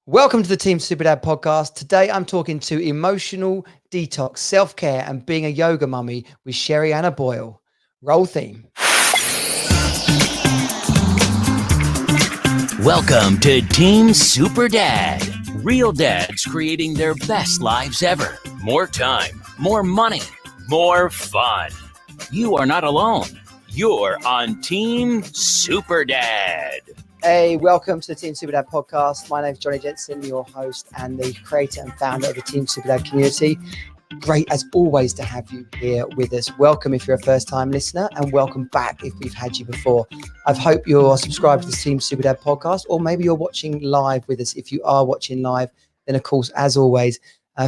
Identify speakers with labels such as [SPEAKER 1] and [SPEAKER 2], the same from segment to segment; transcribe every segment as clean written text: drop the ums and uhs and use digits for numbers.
[SPEAKER 1] Welcome to the Team Superdad podcast. Today I'm talking to Emotional Detox, Self-Care and Being a Yoga Mummy with Sherianna Boyle. Roll theme.
[SPEAKER 2] Welcome to Team Superdad. Real dads creating their best lives ever. More time, more money, more fun. You are not alone. You're on Team Superdad.
[SPEAKER 1] Hey, welcome to the Team Superdad podcast. My name is Johnny Jensen, your host and the creator and founder of the Team Superdad community. Great, as always, to have you here with us. Welcome if you're a first-time listener, and welcome back if we've had you before. I hope you're subscribed to the Team Superdad podcast, or maybe you're watching live with us. If you are watching live, then, of course, as always,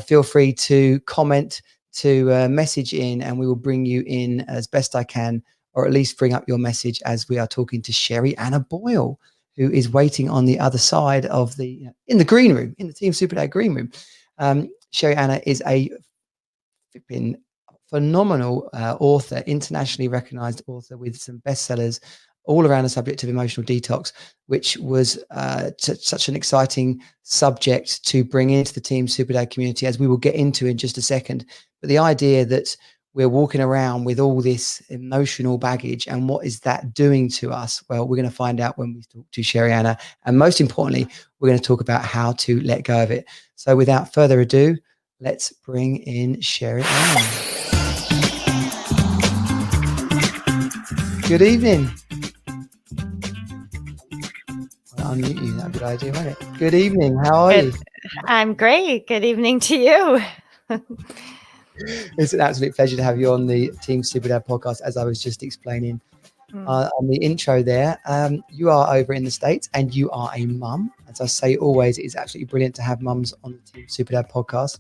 [SPEAKER 1] feel free to comment, to message in, and we will bring you in as best I can, or at least bring up your message as we are talking to Sherianna Boyle, who is waiting on the other side of in the green room, in the Team Superdad green room. Sherianna is a phenomenal author, internationally recognized author with some bestsellers all around the subject of emotional detox, which was such an exciting subject to bring into the Team Superdad community, as we will get into in just a second. But the idea that we're walking around with all this emotional baggage, and what is that doing to us? Well, we're going to find out when we talk to Sherianna, and most importantly, we're going to talk about how to let go of it. So without further adu, let's bring in Sherianna. Good evening. I'll unmute you. That's a good idea, won't it? Good evening. How are you?
[SPEAKER 3] I'm great. Good evening to you.
[SPEAKER 1] It's an absolute pleasure to have you on the Team Superdad podcast, as I was just explaining on the intro there. You are over in the States and you are a mum. As I say always, it's absolutely brilliant to have mums on the Team Superdad podcast.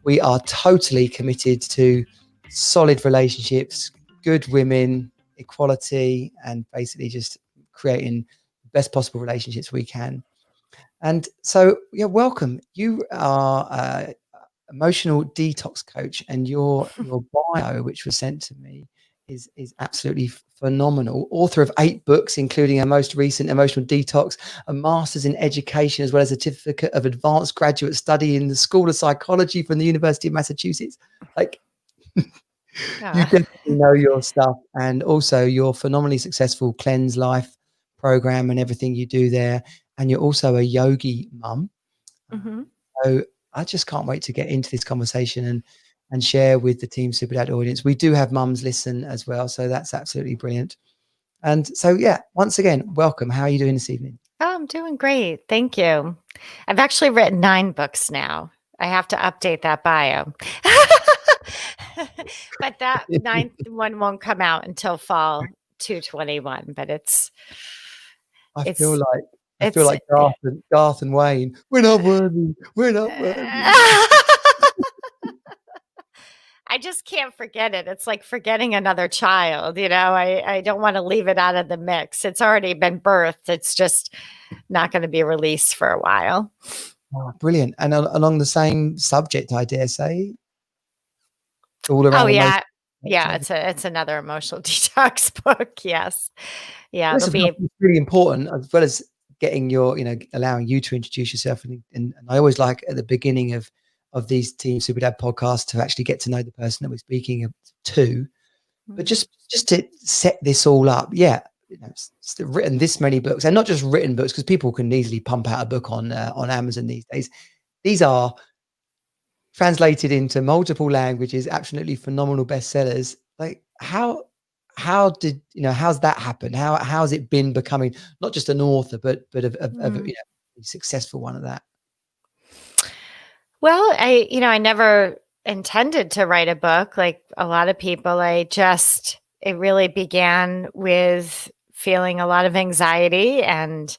[SPEAKER 1] We are totally committed to solid relationships, good women, equality, and basically just creating the best possible relationships we can. And so, yeah, welcome. You are emotional detox coach, and your bio, which was sent to me, is absolutely phenomenal. Author of 8 books, including our most recent Emotional Detox, a master's in education, as well as a certificate of advanced graduate study in the School of Psychology from the University of Massachusetts. Like, you definitely know your stuff, and also your phenomenally successful Cleanse Life program and everything you do there. And you're also a yogi mum. So I just can't wait to get into this conversation and share with the Team Superdad audience. We do have mums listen as well, so that's absolutely brilliant. And so, yeah, once again, welcome. How are you doing this evening?
[SPEAKER 3] Oh, I'm doing great. Thank you. I've actually written 9 books now. I have to update that bio. But that 9th one won't come out until fall 2021. But
[SPEAKER 1] I feel like Garth and Wayne. We're not worthy. We're not worthy.
[SPEAKER 3] I just can't forget it. It's like forgetting another child. I don't want to leave it out of the mix. It's already been birthed. It's just not going to be released for a while.
[SPEAKER 1] Oh, brilliant. And along the same subject, I dare say. All around.
[SPEAKER 3] Oh, yeah. Yeah, it's another emotional detox book. Yes. Yeah.
[SPEAKER 1] It's really important, as well as getting allowing you to introduce yourself. And I always like at the beginning of these Team Superdad podcasts to actually get to know the person that we're speaking to. But just to set this all up, written this many books, and not just written books, because people can easily pump out a book on Amazon these days. These are translated into multiple languages, absolutely phenomenal bestsellers. Like, how's that happened? How's it been becoming not just an author, but a successful one of that?
[SPEAKER 3] Well, I never intended to write a book like a lot of people. It really began with feeling a lot of anxiety, and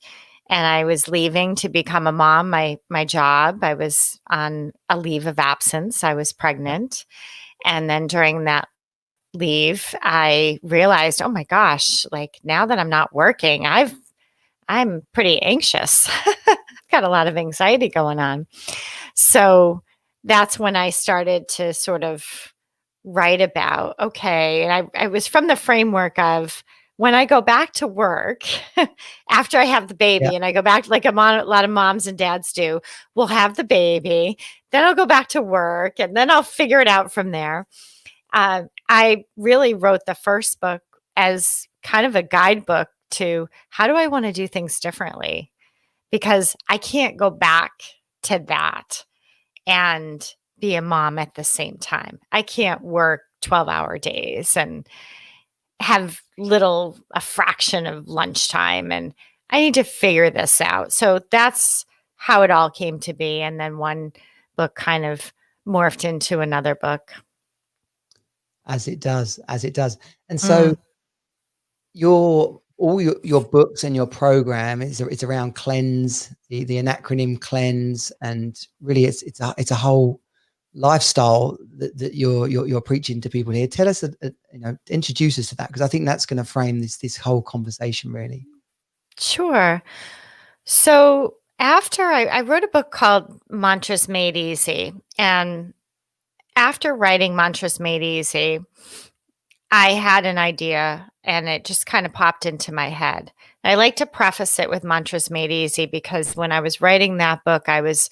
[SPEAKER 3] I was leaving to become a mom. My job, I was on a leave of absence. I was pregnant. And then during that leave, I realized, oh my gosh, like now that I'm not working, I'm pretty anxious. I've got a lot of anxiety going on. So that's when I started to sort of write about, okay. And I was from the framework of when I go back to work after I have the baby,
[SPEAKER 1] Yeah.
[SPEAKER 3] and I go back like a lot of moms and dads do, we'll have the baby, then I'll go back to work, and then I'll figure it out from there. I really wrote the first book as kind of a guidebook to how do I want to do things differently? Because I can't go back to that and be a mom at the same time. I can't work 12-hour days and have a fraction of lunchtime, and I need to figure this out. So that's how it all came to be. And then one book kind of morphed into another book.
[SPEAKER 1] As it does. And so
[SPEAKER 3] Mm.
[SPEAKER 1] your books and your program it's around cleanse, the acronym cleanse, and really it's a whole lifestyle that you're preaching to people here. Tell us, introduce us to that, because I think that's going to frame this whole conversation really.
[SPEAKER 3] Sure. So after I wrote a book called Mantras Made Easy, and after writing Mantras Made Easy, I had an idea and it just kind of popped into my head. I like to preface it with Mantras Made Easy because when I was writing that book, I was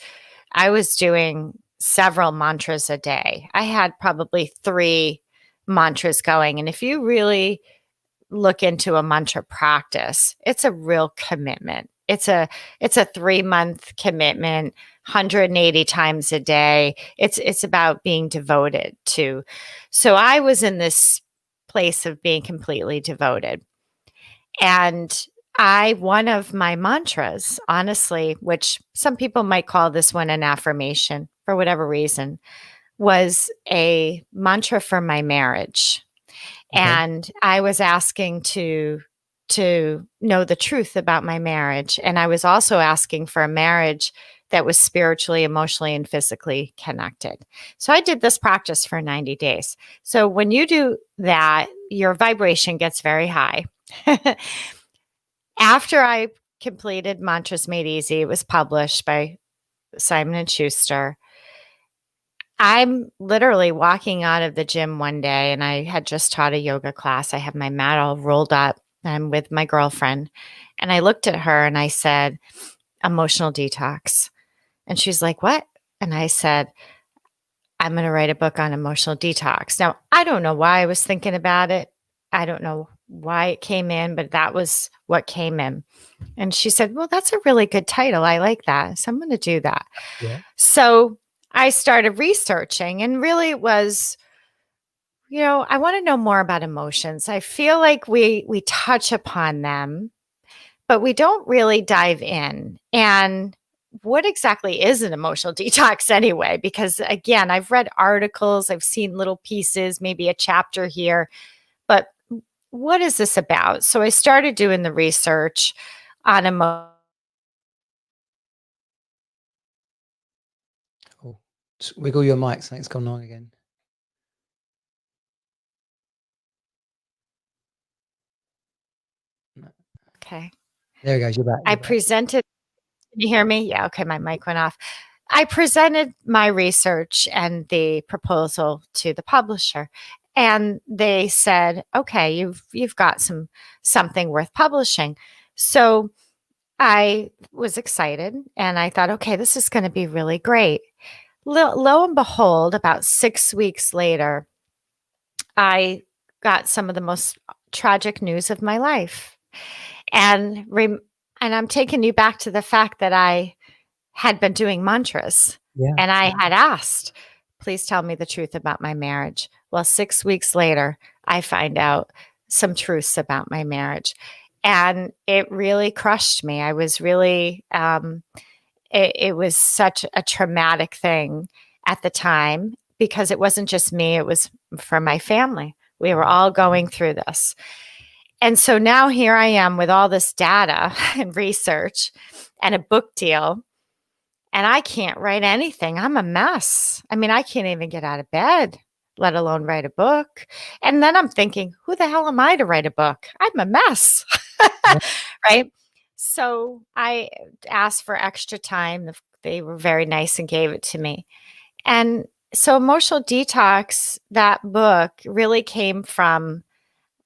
[SPEAKER 3] doing several mantras a day. I had probably 3 mantras going. And if you really look into a mantra practice, it's a real commitment. It's a 3-month commitment, 180 times a day. It's about being devoted to. So I was in this place of being completely devoted. And one of my mantras, honestly, which some people might call this one an affirmation for whatever reason, was a mantra for my marriage.
[SPEAKER 1] Okay.
[SPEAKER 3] And I was asking to know the truth about my marriage. And I was also asking for a marriage that was spiritually, emotionally, and physically connected. So I did this practice for 90 days. So when you do that, your vibration gets very high. After I completed Mantras Made Easy, it was published by Simon and Schuster. I'm literally walking out of the gym one day, and I had just taught a yoga class. I have my mat all rolled up. I'm with my girlfriend. And I looked at her and I said, Emotional Detox. And she's like, what? And I said, I'm going to write a book on emotional detox. Now, I don't know why I was thinking about it. I don't know why it came in, but that was what came in. And she said, well, that's a really good title. I like that. So I'm going to do that.
[SPEAKER 1] Yeah.
[SPEAKER 3] So I started researching, and really it was, I want to know more about emotions. I feel like we touch upon them, but we don't really dive in. And what exactly is an emotional detox anyway? Because again, I've read articles, I've seen little pieces, maybe a chapter here, but what is this about? So I started doing the research on emotion.
[SPEAKER 1] Oh, just wiggle your mic, something's gone on again. No.
[SPEAKER 3] Okay.
[SPEAKER 1] There it goes, you're back.
[SPEAKER 3] I presented, can you hear me? Yeah, okay, my mic went off. I presented my research and the proposal to the publisher, and they said, "Okay, you've got something worth publishing." So I was excited, and I thought, "Okay, this is going to be really great." Lo and behold, about 6 weeks later, I got some of the most tragic news of my life, and I'm taking you back to the fact that I had been doing mantras,
[SPEAKER 1] Yeah.
[SPEAKER 3] and I had asked, please tell me the truth about my marriage. Well, 6 weeks later, I find out some truths about my marriage, and it really crushed me. I was really, it was such a traumatic thing at the time because it wasn't just me, it was for my family. We were all going through this. And so now here I am with all this data and research and a book deal, and I can't write anything. I'm a mess. I mean, I can't even get out of bed, let alone write a book. And then I'm thinking, who the hell am I to write a book? I'm a mess.
[SPEAKER 1] Yeah.
[SPEAKER 3] Right? So I asked for extra time. They were very nice and gave it to me. And so Emotional Detox, that book really came from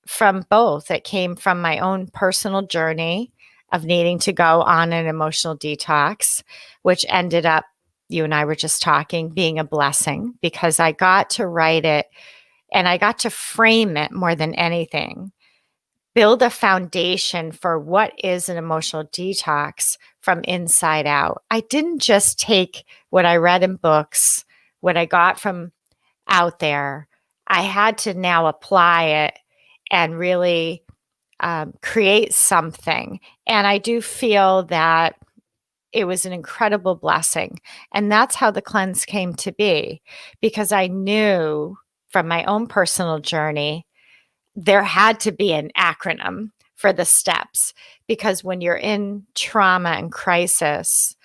[SPEAKER 3] from both. It came from my own personal journey of needing to go on an emotional detox, which ended up, you and I were just talking, being a blessing because I got to write it and I got to frame it more than anything, build a foundation for what is an emotional detox from inside out. I didn't just take what I read in books, what I got from out there. I had to now apply it and really create something. And I do feel that it was an incredible blessing. And that's how the cleanse came to be, because I knew from my own personal journey, there had to be an acronym for the steps. Because when you're in trauma and crisis,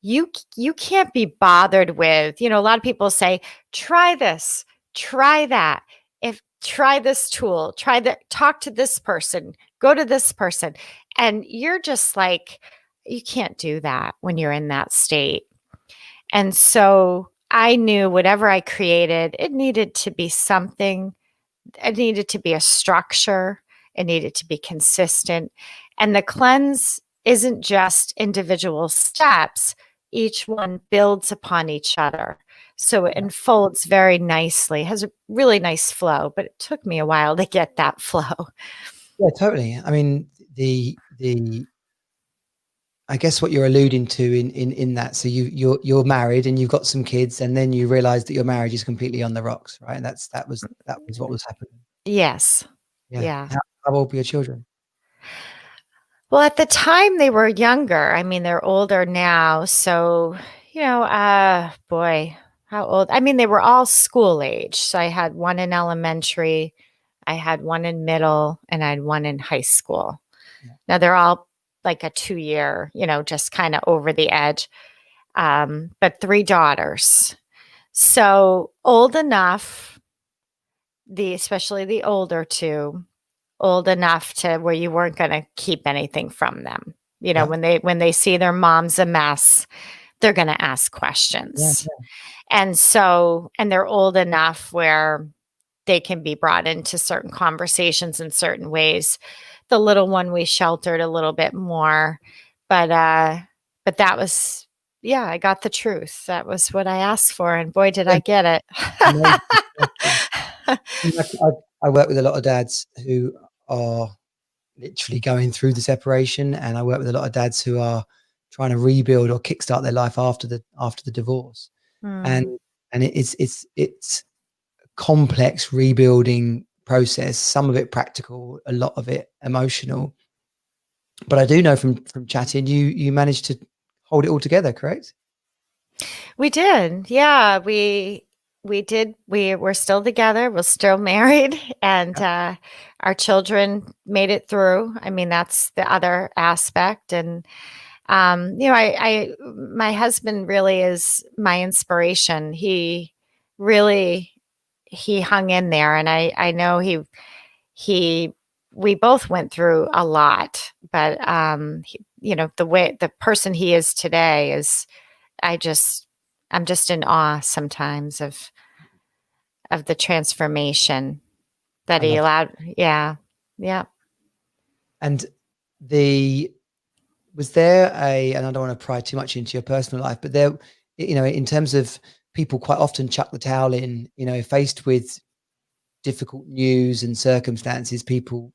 [SPEAKER 3] you can't be bothered with, a lot of people say, try this, try that. If try this tool, talk to this person, go to this person. And you're just like, you can't do that when you're in that state. And so I knew whatever I created, it needed to be something, it needed to be a structure, it needed to be consistent. And the cleanse isn't just individual steps, each one builds upon each other. So it unfolds very nicely, has a really nice flow, but it took me a while to get that flow.
[SPEAKER 1] Yeah, totally. I mean, the I guess what you're alluding to in that, so you're married and you've got some kids, and then you realize that your marriage is completely on the rocks, right? And that was what was happening.
[SPEAKER 3] Yes.
[SPEAKER 1] Yeah.
[SPEAKER 3] Yeah.
[SPEAKER 1] How old were your children?
[SPEAKER 3] Well, at the time they were younger. I mean, they're older now. So, boy, how old? I mean, they were all school age. So I had one in elementary, I had one in middle, and I had one in high school.
[SPEAKER 1] Yeah.
[SPEAKER 3] Now they're all like a 2-year, just kind of over the edge. But 3 daughters. So old enough, especially the older 2, old enough to where you weren't going to keep anything from them.
[SPEAKER 1] Yeah.
[SPEAKER 3] When they see their mom's a mess, they're going to ask
[SPEAKER 1] Yeah.
[SPEAKER 3] questions. And they're old enough where they can be brought into certain conversations in certain ways. The little one we sheltered a little bit more, but that was, I got the truth. That was what I asked for, and boy, did I get it.
[SPEAKER 1] I work with a lot of dads who are literally going through the separation, and I work with a lot of dads who are trying to rebuild or kickstart their life after the divorce. And it's complex rebuilding process, some of it practical, a lot of it emotional. But I do know from chatting, you managed to hold it all together, correct?
[SPEAKER 3] We did. Yeah, we did. We were still together. We're still married, and our children made it through. I mean, that's the other aspect. And my husband really is my inspiration. He really hung in there, and I know we both went through a lot, but the person he is today is, I'm just in awe sometimes of the transformation that he allowed. Yeah. Yeah.
[SPEAKER 1] And was there and I don't want to pry too much into your personal life, but there, in terms of people quite often chuck the towel in, faced with difficult news and circumstances, people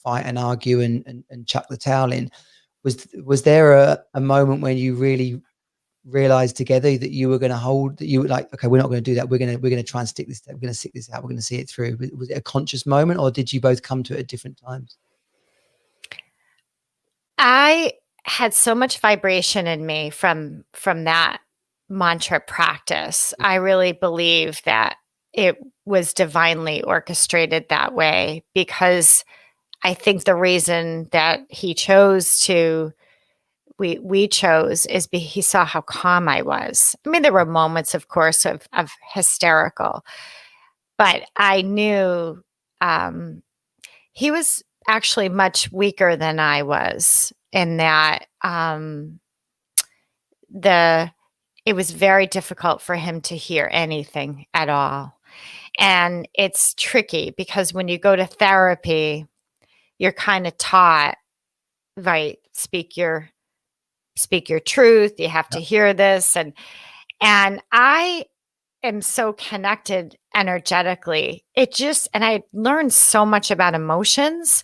[SPEAKER 1] fight and argue and chuck the towel in. Was there a moment when you really realized together that you were going to hold, that you were like, okay, we're not going to do that. We're going to try and stick this, we're going to stick this out. We're going to see it through. Was it a conscious moment, or did you both come to it at different times?
[SPEAKER 3] I had so much vibration in me from that mantra practice. I really believe that it was divinely orchestrated that way, because I think the reason that he chose to, we chose, is he saw how calm I was. I mean, there were moments, of course, of hysterical, but I knew he was actually much weaker than I was, in that it was very difficult for him to hear anything at all. And it's tricky because when you go to therapy, you're kind of taught, right, speak your truth, you have to hear this. And I am so connected energetically. And I learned so much about emotions.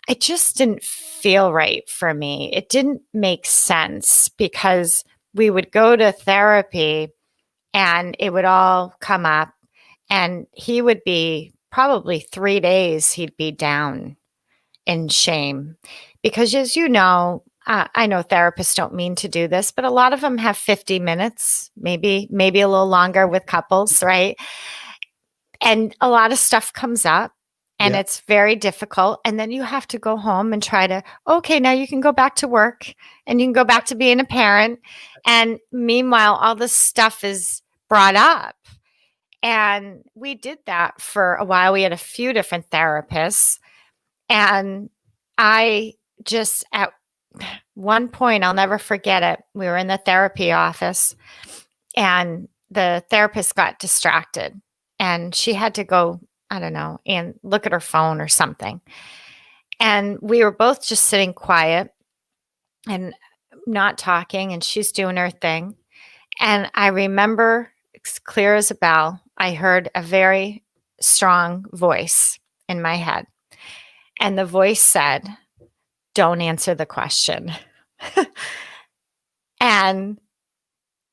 [SPEAKER 3] It just didn't feel right for me. It didn't make sense because we would go to therapy and it would all come up, and he would be probably 3 days, he'd be down in shame. Because as you know, I know therapists don't mean to do this, but a lot of them have 50 minutes, maybe a little longer with couples, right? And a lot of stuff comes up and
[SPEAKER 1] Yeah.
[SPEAKER 3] it's very difficult. And then you have to go home and try to, okay, now you can go back to work and you can go back to being a parent. And meanwhile, all this stuff is brought up. And we did that for a while. We had a few different therapists. And I just, at one point, I'll never forget it. We were in the therapy office and the therapist got distracted and she had to go, I don't know, and look at her phone or something. And we were both just sitting quiet and not talking, and she's doing her thing. And I remember, it's clear as a bell, I heard a very strong voice in my head. And the voice said, "Don't answer the question." And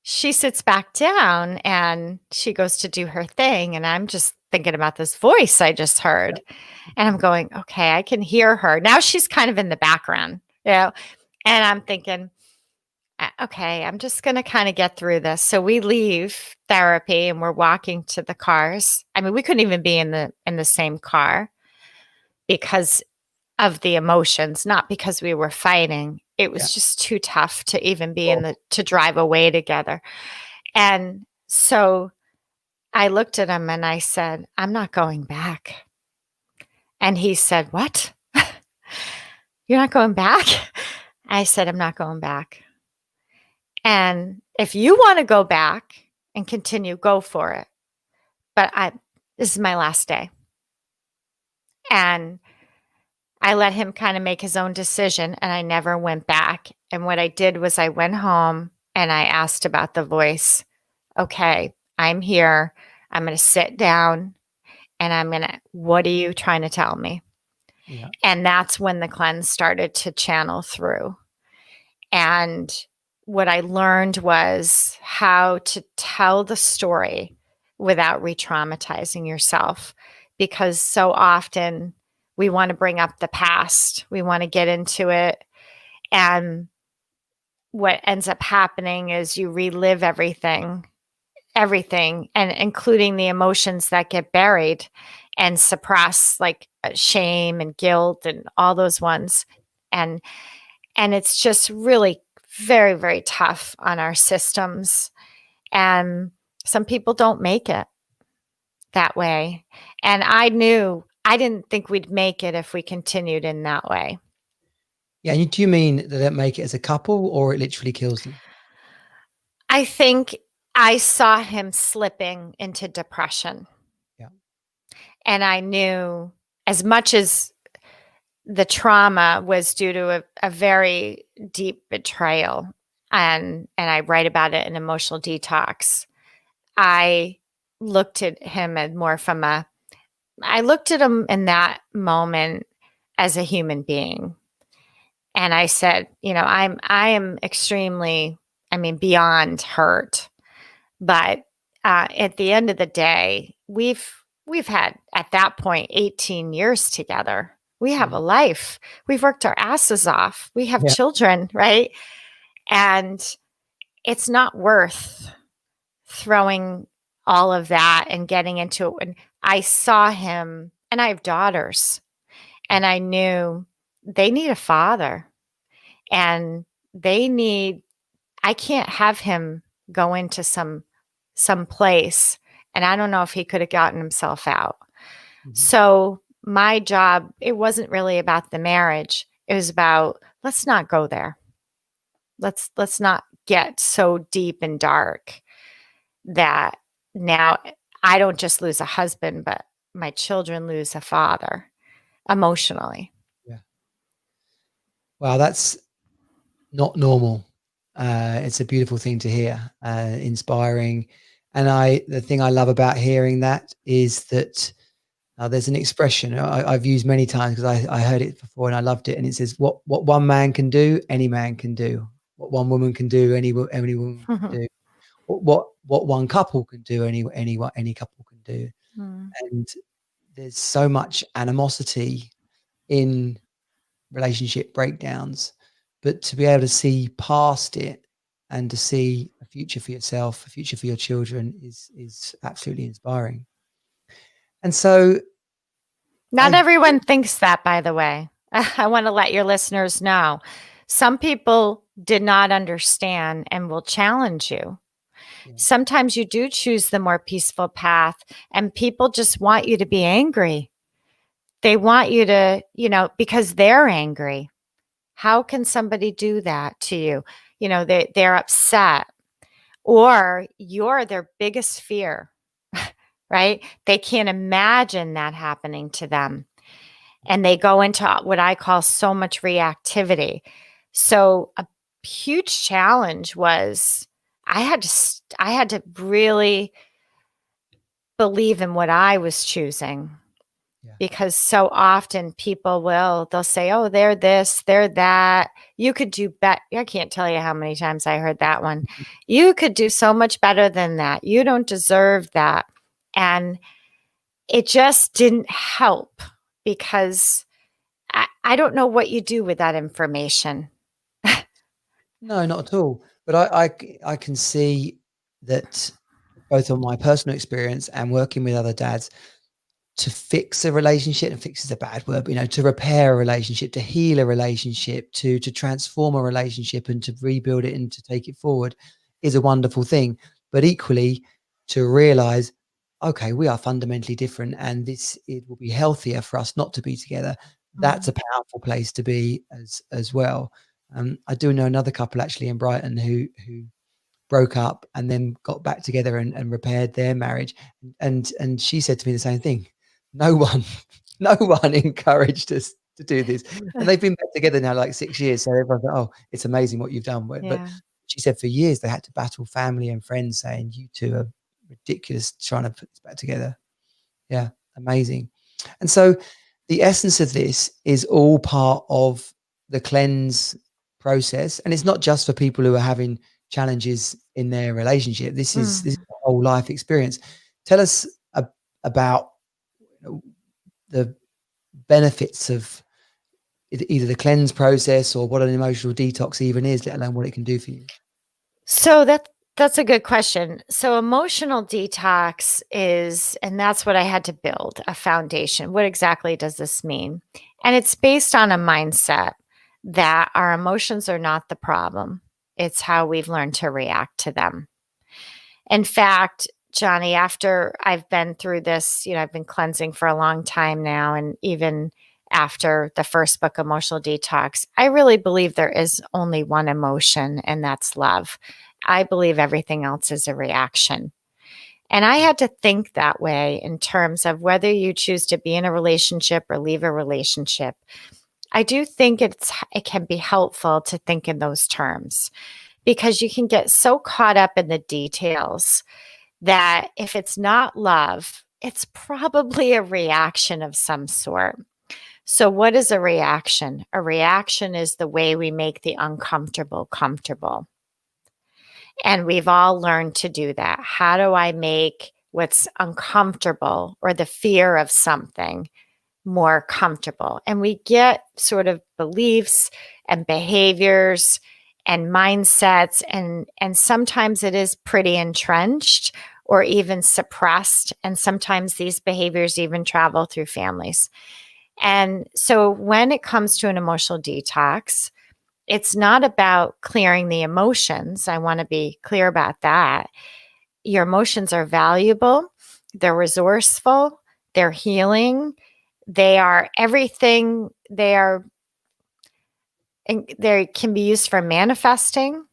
[SPEAKER 3] she sits back down and she goes to do her thing. And I'm just thinking about this voice I just heard. And I'm going, okay, I can hear her. Now she's kind of in the background, you know, and I'm thinking, okay, I'm just going to kind of get through this. So we leave therapy and we're walking to the cars. I mean, we couldn't even be in the same car because of the emotions, not because we were fighting. It was just too tough to even be to drive away together. And so I looked at him and I said, "I'm not going back." And he said, "What? You're not going back?" I said, "I'm not going back. And if you want to go back and continue, go for it. But this is my last day." And I let him kind of make his own decision and I never went back. And what I did was I went home and I asked about the voice. Okay, I'm here. I'm going to sit down and what are you trying to tell me?
[SPEAKER 1] Yeah.
[SPEAKER 3] And that's when the cleanse started to channel through. And what I learned was how to tell the story without re-traumatizing yourself. Because so often we want to bring up the past. We want to get into it. And what ends up happening is you relive everything, and including the emotions that get buried and suppressed, like shame and guilt and all those ones. And it's just really very, very tough on our systems. And some people don't make it that way. And I didn't think we'd make it if we continued in that way.
[SPEAKER 1] Yeah. And do you mean that they make it as a couple or it literally kills them?
[SPEAKER 3] I think I saw him slipping into depression.
[SPEAKER 1] Yeah.
[SPEAKER 3] And I knew, as much as the trauma was due to a very deep betrayal, and I write about it in Emotional Detox, I looked at him as more from I looked at him in that moment as a human being. And I said, I am extremely, beyond hurt. But at the end of the day, we've had, at that point, 18 years together. We have a life. We've worked our asses off. We have children, right? And it's not worth throwing all of that and getting into it. And I saw him, and I have daughters, and I knew they need a father, and I can't have him go into some place, and I don't know if he could have gotten himself out. Mm-hmm. So my job, it wasn't really about the marriage. It was about, let's not go there. Let's not get so deep and dark that now I don't just lose a husband, but my children lose a father emotionally.
[SPEAKER 1] Yeah. Wow, that's not normal. It's a beautiful thing to hear, inspiring. And the thing I love about hearing that is that there's an expression I've used many times because I heard it before and I loved it. And it says, "What one man can do, any man can do. What one woman can do, any woman can do. What one couple can do, any couple can do."
[SPEAKER 3] Mm.
[SPEAKER 1] And there's so much animosity in relationship breakdowns, but to be able to see past it and to see a future for yourself, a future for your children is absolutely inspiring. And so
[SPEAKER 3] Not
[SPEAKER 1] I
[SPEAKER 3] everyone thinks that, by the way. I want to let your listeners know. Some people did not understand and will challenge you.
[SPEAKER 1] yeah,
[SPEAKER 3] Sometimes you do choose the more peaceful path, and people just want you to be angry. They want you to, because they're angry. How can somebody do that to you? They're upset, or you're their biggest fear, right? They can't imagine that happening to them. And they go into what I call so much reactivity. So a huge challenge was I had to really believe in what I was choosing,
[SPEAKER 1] yeah,
[SPEAKER 3] because so often they'll say, "Oh, they're this, they're that. You could do better." I can't tell you how many times I heard that one. You could do so much better than that. You don't deserve that. And it just didn't help, because I don't know what you do with that information.
[SPEAKER 1] no, not at all. But I can see that both on my personal experience and working with other dads, to fix a relationship, and fix is a bad word, but, to repair a relationship, to heal a relationship, to transform a relationship and to rebuild it and to take it forward is a wonderful thing. But equally, to realize, okay, we are fundamentally different and it will be healthier for us not to be together. That's
[SPEAKER 3] Mm.
[SPEAKER 1] a powerful place to be as well. I do know another couple actually in Brighton who broke up and then got back together and repaired their marriage. And she said to me the same thing. No one, no one encouraged us to do this. And they've been back together now like 6 years. So everyone's like, "Oh, it's amazing what you've done." But
[SPEAKER 3] Yeah.
[SPEAKER 1] she said for years they had to battle family and friends saying, "You two are ridiculous trying to put this back together." Yeah, amazing. And so the essence of this is all part of the cleanse process. And it's not just for people who are having challenges in their relationship. This is
[SPEAKER 3] Mm.
[SPEAKER 1] a whole life experience. Tell us about the benefits of either the cleanse process or what an emotional detox even is, let alone what it can do for you.
[SPEAKER 3] So that's a good question. So emotional detox and that's what I had to build, a foundation. What exactly does this mean? And it's based on a mindset that our emotions are not the problem. It's how we've learned to react to them. In fact, Johnny, after I've been through this, I've been cleansing for a long time now, and even after the first book, Emotional Detox, I really believe there is only one emotion, and that's love. I believe everything else is a reaction. And I had to think that way in terms of whether you choose to be in a relationship or leave a relationship. I do think it can be helpful to think in those terms, because you can get so caught up in the details that if it's not love, it's probably a reaction of some sort. So, what is a reaction? A reaction is the way we make the uncomfortable comfortable. And we've all learned to do that. How do I make what's uncomfortable or the fear of something more comfortable? And we get sort of beliefs and behaviors and mindsets, and sometimes it is pretty entrenched or even suppressed, and sometimes these behaviors even travel through families. And so when it comes to an emotional detox, it's not about clearing the emotions. I want to be clear about that. Your emotions are valuable, they're resourceful, they're healing, they are everything. They can be used for manifesting.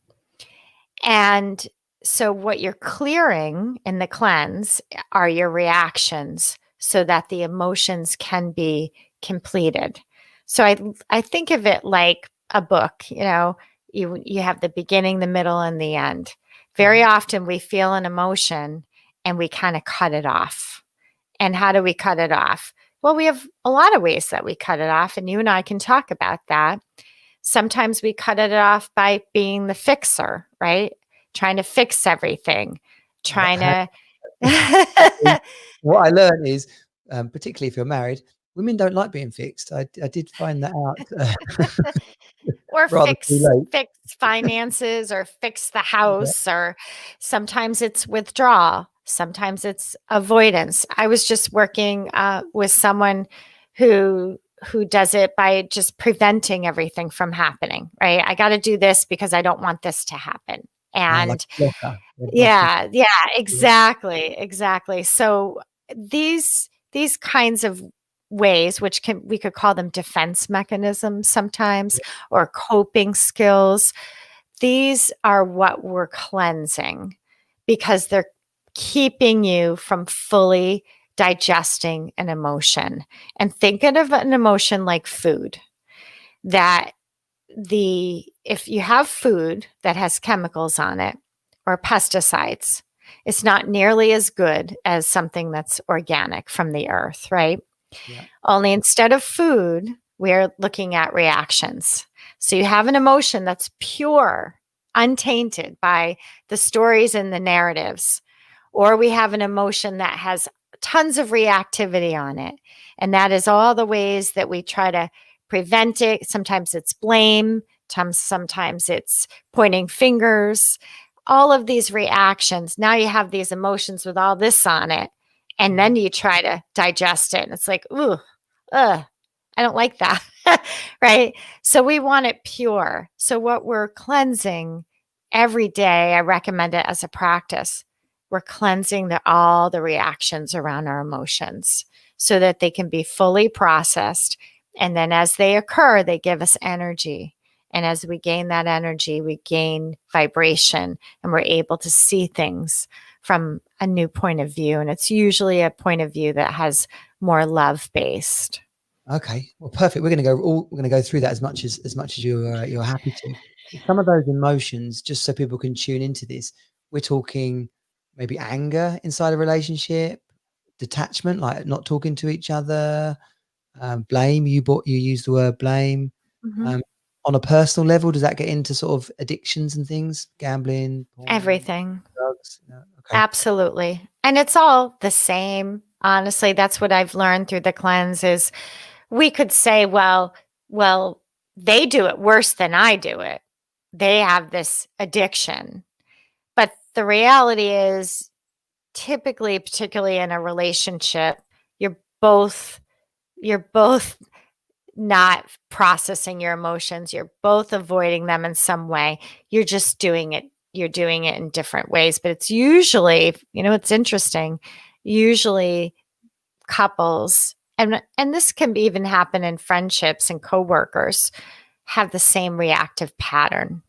[SPEAKER 3] And so what you're clearing in the cleanse are your reactions so that the emotions can be completed. So I think of it like a book, you have the beginning, the middle, and the end. Very often we feel an emotion and we kind of cut it off. And how do we cut it off? Well, we have a lot of ways that we cut it off, and you and I can talk about that. Sometimes we cut it off by being the fixer, right? Trying to fix everything, trying to.
[SPEAKER 1] What I learned is, particularly if you're married, women don't like being fixed. I did find that out
[SPEAKER 3] Or
[SPEAKER 1] rather too late.
[SPEAKER 3] fix finances or fix the house, or sometimes it's withdrawal, sometimes it's avoidance. I was just working with someone who does it by just preventing everything from happening, right? I got to do this because I don't want this to happen. And
[SPEAKER 1] Like a blocker.
[SPEAKER 3] yeah, exactly. So these kinds of ways, which we could call them defense mechanisms sometimes, or coping skills, these are what we're cleansing because they're keeping you from fully digesting an emotion. And thinking of an emotion like food, that if you have food that has chemicals on it or pesticides, it's not nearly as good as something that's organic from the earth, right?
[SPEAKER 1] Yeah.
[SPEAKER 3] Only instead of food, we're looking at reactions. So you have an emotion that's pure, untainted by the stories and the narratives, or we have an emotion that has tons of reactivity on it. And that is all the ways that we try to prevent it. Sometimes it's blame, sometimes it's pointing fingers, all of these reactions. Now you have these emotions with all this on it. And then you try to digest it. And it's like, ooh, I don't like that. Right? So we want it pure. So what we're cleansing every day, I recommend it as a practice. We're cleansing all the reactions around our emotions so that they can be fully processed. And then as they occur, they give us energy. And as we gain that energy, we gain vibration and we're able to see things from a new point of view. And it's usually a point of view that has more love based.
[SPEAKER 1] Okay, well, perfect. We're going to go through that as much as you're happy to. Some of those emotions, just so people can tune into this, we're talking maybe anger inside a relationship, detachment, like not talking to each other, blame. You used the word blame.
[SPEAKER 3] Mm-hmm.
[SPEAKER 1] On a personal level, does that get into sort of addictions and things, gambling, porn,
[SPEAKER 3] Everything.
[SPEAKER 1] drugs? No? Okay.
[SPEAKER 3] Absolutely. And it's all the same. Honestly, that's what I've learned through the cleanse is we could say, well, they do it worse than I do it. They have this addiction. But the reality is typically, particularly in a relationship, you're both not processing your emotions. You're both avoiding them in some way. You're just doing it. You're doing it in different ways. But it's usually, it's interesting, usually couples, and this can even happen in friendships and coworkers, have the same reactive pattern.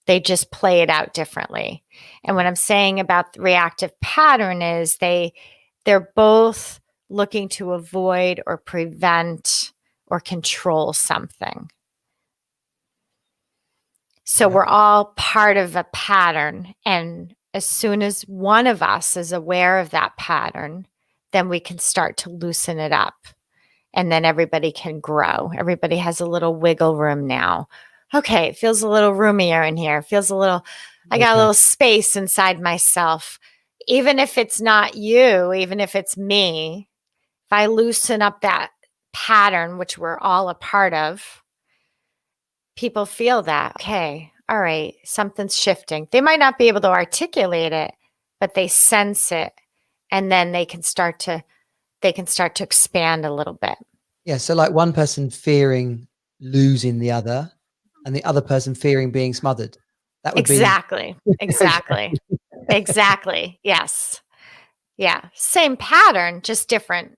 [SPEAKER 3] They just play it out differently. And what I'm saying about the reactive pattern is they're both looking to avoid or prevent or control something. So we're all part of a pattern. And as soon as one of us is aware of that pattern, then we can start to loosen it up. And then everybody can grow. Everybody has a little wiggle room now. Okay, it feels a little roomier in here. I got a little space inside myself. Even if it's not you, even if it's me, if I loosen up that pattern, which we're all a part of, people feel that, okay, all right, something's shifting. They might not be able to articulate it, but they sense it. And then they can start to expand a little bit.
[SPEAKER 1] Yeah. So like one person fearing losing the other and the other person fearing being smothered. That would
[SPEAKER 3] Exactly. Exactly. Yes. Yeah. Same pattern, just different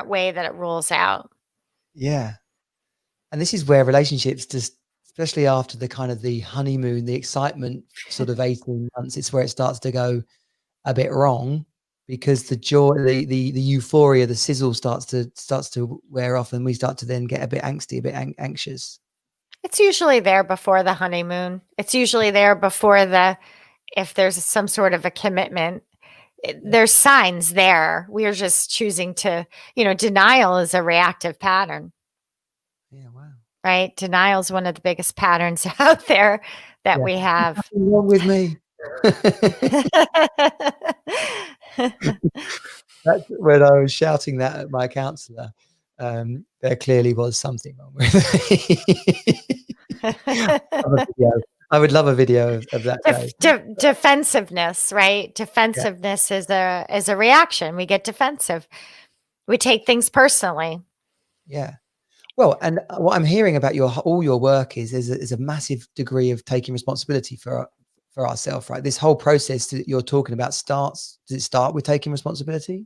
[SPEAKER 3] way that it rolls out.
[SPEAKER 1] Yeah. And this is where relationships just especially after the kind of the honeymoon, the excitement sort of 18 months, it's where it starts to go a bit wrong, because the joy, the euphoria, the sizzle starts to wear off, and we start to then get a bit angsty, a bit anxious.
[SPEAKER 3] It's usually there before the honeymoon. It's usually there before if there's some sort of a commitment. There's signs there. We're just choosing to, denial is a reactive pattern.
[SPEAKER 1] Yeah, wow.
[SPEAKER 3] Right? Denial is one of the biggest patterns out there that we have.
[SPEAKER 1] Nothing wrong with me. That's when I was shouting that at my counsellor. There clearly was something wrong with me. I would love a video of that day.
[SPEAKER 3] Defensiveness, right? Defensiveness is a reaction. We get defensive. We take things personally.
[SPEAKER 1] Yeah. Well, and what I'm hearing about all your work is a massive degree of taking responsibility for ourselves, right? This whole process that you're talking about does it start with taking responsibility?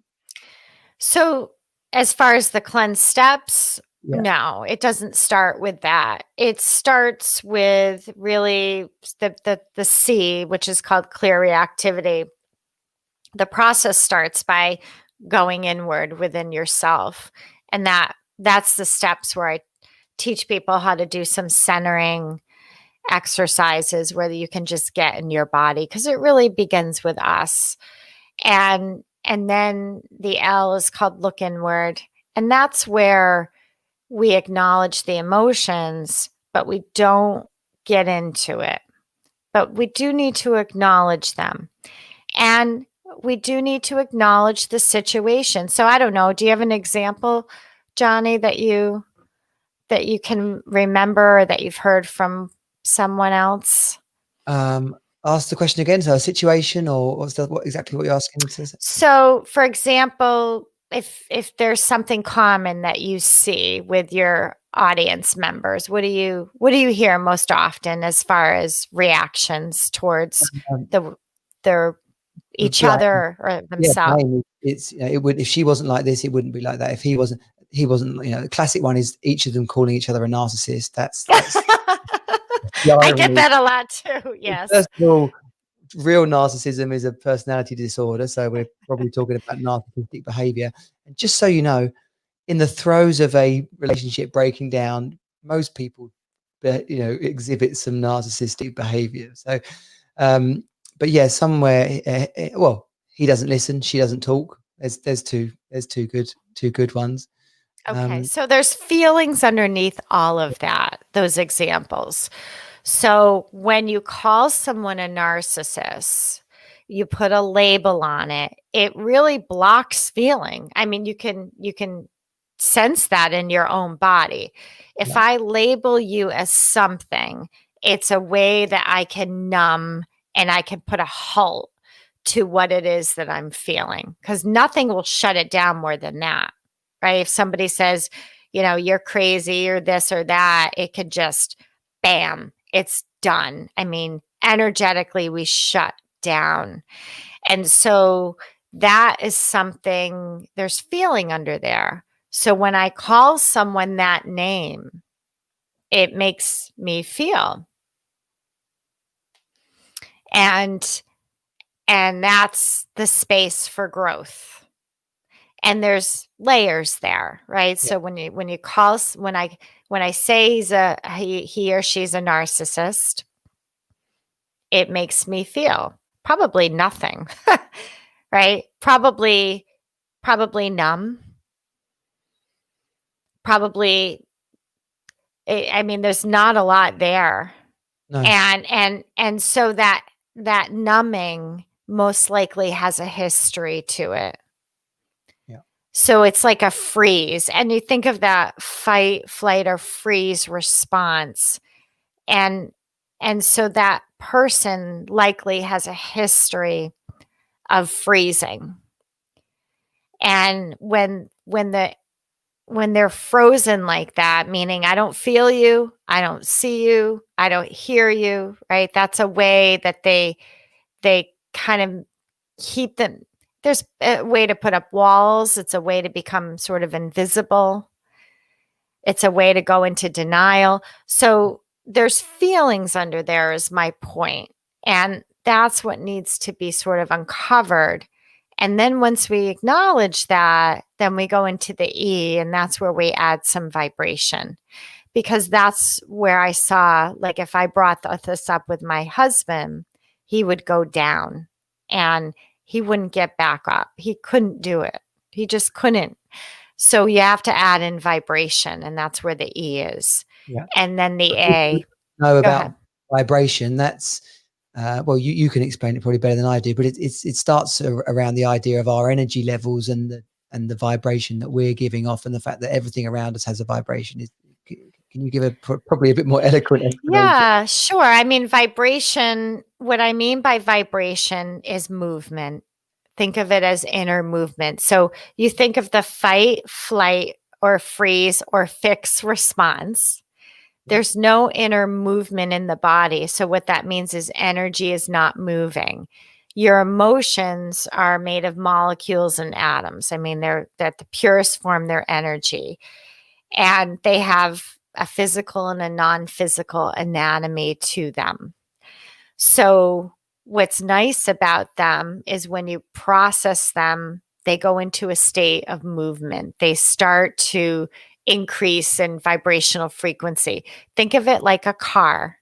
[SPEAKER 3] So as far as the cleanse steps,
[SPEAKER 1] Yeah.
[SPEAKER 3] no, it doesn't start with that. It starts with really the C, which is called clear reactivity. The process starts by going inward within yourself. And that's the steps where I teach people how to do some centering exercises where you can just get in your body, because it really begins with us. And then the L is called look inward. And that's where we acknowledge the emotions, but we don't get into it. But we do need to acknowledge them. And we do need to acknowledge the situation. So I don't know, do you have an example, Johnny, that you can remember, or that you've heard from someone else?
[SPEAKER 1] Ask the question again. So a situation, or what exactly what you're asking me to say?
[SPEAKER 3] So, for example, if there's something common that you see with your audience members, what do you hear most often as far as reactions towards their each other or themselves?
[SPEAKER 1] Yeah, it's it would, if she wasn't like this, it wouldn't be like that. If he wasn't, the classic one is each of them calling each other a narcissist. That's
[SPEAKER 3] I get that a lot too. Yes.
[SPEAKER 1] First of all, real narcissism is a personality disorder, so we're probably talking about narcissistic behavior. And just so you know, in the throes of a relationship breaking down, most people, exhibit some narcissistic behavior. So, but yeah, somewhere, well, he doesn't listen, she doesn't talk. There's two good ones.
[SPEAKER 3] Okay, so there's feelings underneath all of that, those examples. So when you call someone a narcissist, you put a label on it, it really blocks feeling. I mean, you can sense that in your own body. If I label you as something, it's a way that I can numb and I can put a halt to what it is that I'm feeling, because nothing will shut it down more than that, right? If somebody says, you're crazy or this or that, it could just, bam, it's done. I mean, energetically, we shut down. And so that is something, there's feeling under there. So when I call someone that name, it makes me feel. And that's the space for growth. And there's layers there, right? Yeah. So when I say he or she's a narcissist, it makes me feel probably nothing, right? Probably numb. Probably, I mean, there's not a lot there. No. And so that numbing most likely has a history to it. Yeah. So it's like a freeze. And you think of that fight, flight, or freeze response. And so that person likely has a history of freezing. And when they're frozen like that, meaning I don't feel you, I don't see you, I don't hear you, right? That's a way that they kind of keep them. There's a way to put up walls. It's a way to become sort of invisible. It's a way to go into denial. So there's feelings under there is my point. And that's what needs to be sort of uncovered. And then once we acknowledge that, then we go into the E, and that's where we add some vibration. Because that's where I saw, like, if I brought this up with my husband, he would go down and he wouldn't get back up. He couldn't do it. He just couldn't. So you have to add in vibration, and that's where the E is.
[SPEAKER 1] Yeah.
[SPEAKER 3] And then the A.
[SPEAKER 1] Know
[SPEAKER 3] Go
[SPEAKER 1] about
[SPEAKER 3] ahead.
[SPEAKER 1] vibration. That's well, you can explain it probably better than I do, but it starts around the idea of our energy levels and the vibration that we're giving off, and the fact that everything around us has a vibration. Can you give probably a bit more eloquent explanation?
[SPEAKER 3] Yeah, sure. I mean, vibration, what I mean by vibration is movement. Think of it as inner movement. So you think of the fight, flight, or freeze or fix response. There's no inner movement in the body. So what that means is energy is not moving. Your emotions are made of molecules and atoms. I mean, they're at the purest form, they're energy. And they have a physical and a non-physical anatomy to them. So what's nice about them is when you process them, they go into a state of movement. They start to increase in vibrational frequency. Think of it like a car.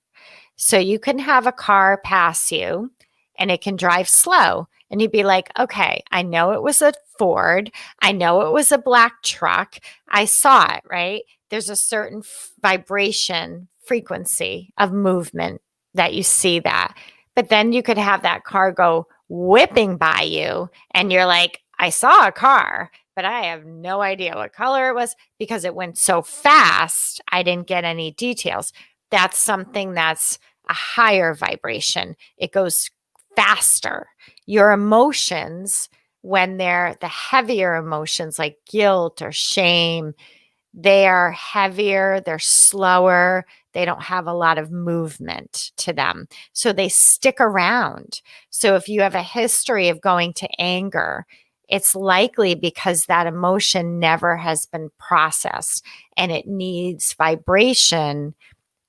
[SPEAKER 3] So you can have a car pass you and it can drive slow. And you'd be like, okay, I know it was a Ford. I know it was a black truck. I saw it, right? There's a certain vibration frequency of movement that you see that. But then you could have that car go whipping by you and you're like, I saw a car, but I have no idea what color it was because it went so fast. I didn't get any details. That's something that's a higher vibration. It goes faster. Your emotions, when they're the heavier emotions like guilt or shame, they are heavier, they're slower, they don't have a lot of movement to them. So they stick around. So if you have a history of going to anger, it's likely because that emotion never has been processed and it needs vibration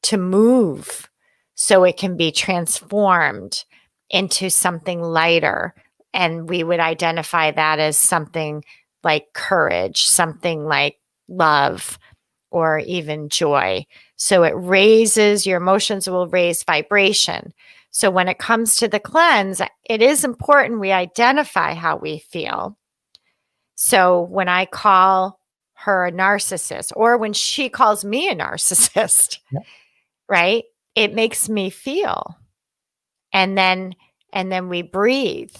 [SPEAKER 3] to move so it can be transformed into something lighter. And we would identify that as something like courage, something like love, or even joy. So it raises, your emotions will raise vibration. So when it comes to the cleanse, it is important we identify how we feel. So when I call her a narcissist, or when she calls me a narcissist, right? It makes me feel. And then we breathe.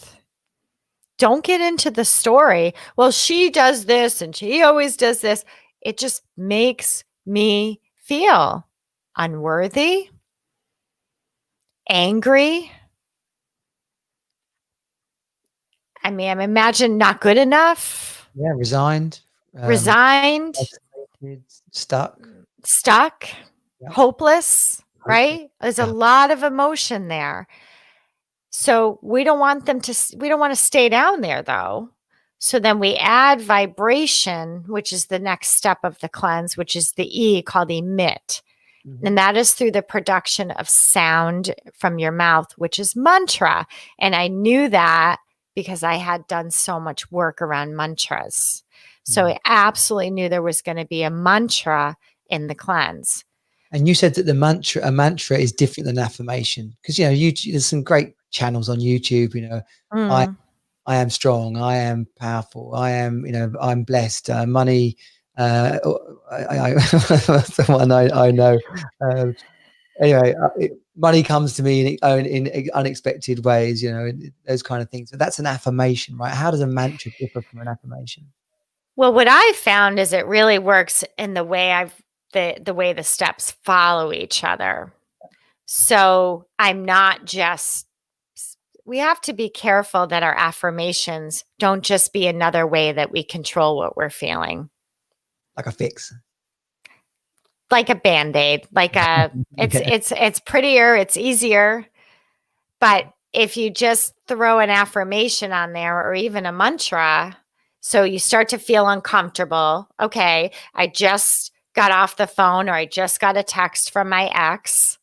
[SPEAKER 3] Don't get into the story. Well, she does this and she always does this. It just makes me feel unworthy, angry. I mean, I imagine not good enough.
[SPEAKER 1] Yeah, resigned. Stuck,
[SPEAKER 3] hopeless, right? There's a lot of emotion there. So we don't want to stay down there though. So then we add vibration, which is the next step of the cleanse, which is the E called emit. Mm-hmm. And that is through the production of sound from your mouth, which is mantra. And I knew that because I had done so much work around mantras. So I absolutely knew there was going to be a mantra in the cleanse.
[SPEAKER 1] And you said that a mantra is different than affirmation, because YouTube, there's some great channels on YouTube. I am strong. I am powerful. I am, I'm blessed. Money. That's the one I know. Anyway, money comes to me in unexpected ways. Those kind of things. So that's an affirmation, right? How does a mantra differ from an affirmation?
[SPEAKER 3] Well, what I found is it really works in the way the way the steps follow each other. So we have to be careful that our affirmations don't just be another way that we control what we're feeling.
[SPEAKER 1] Like a fix.
[SPEAKER 3] Like a Band-Aid, it's prettier, it's easier. But if you just throw an affirmation on there or even a mantra, so you start to feel uncomfortable. Okay, I just got off the phone or I just got a text from my ex.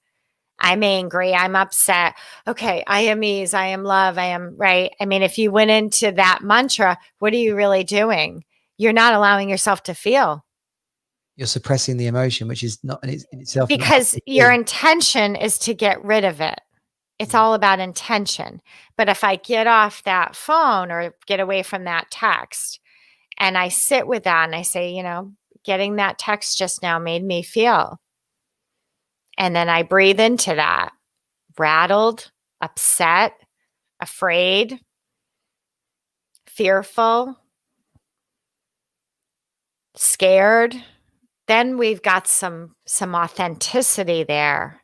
[SPEAKER 3] I'm angry. I'm upset. Okay. I am ease. I am love. I am right. I mean, if you went into that mantra, what are you really doing? You're not allowing yourself to feel.
[SPEAKER 1] You're suppressing the emotion, which is not in itself not
[SPEAKER 3] Because your
[SPEAKER 1] cool.
[SPEAKER 3] intention is to get rid of it. It's all about intention. But if I get off that phone or get away from that text and I sit with that and I say, getting that text just now made me feel. And then I breathe into that, rattled, upset, afraid, fearful, scared. Then we've got some authenticity there.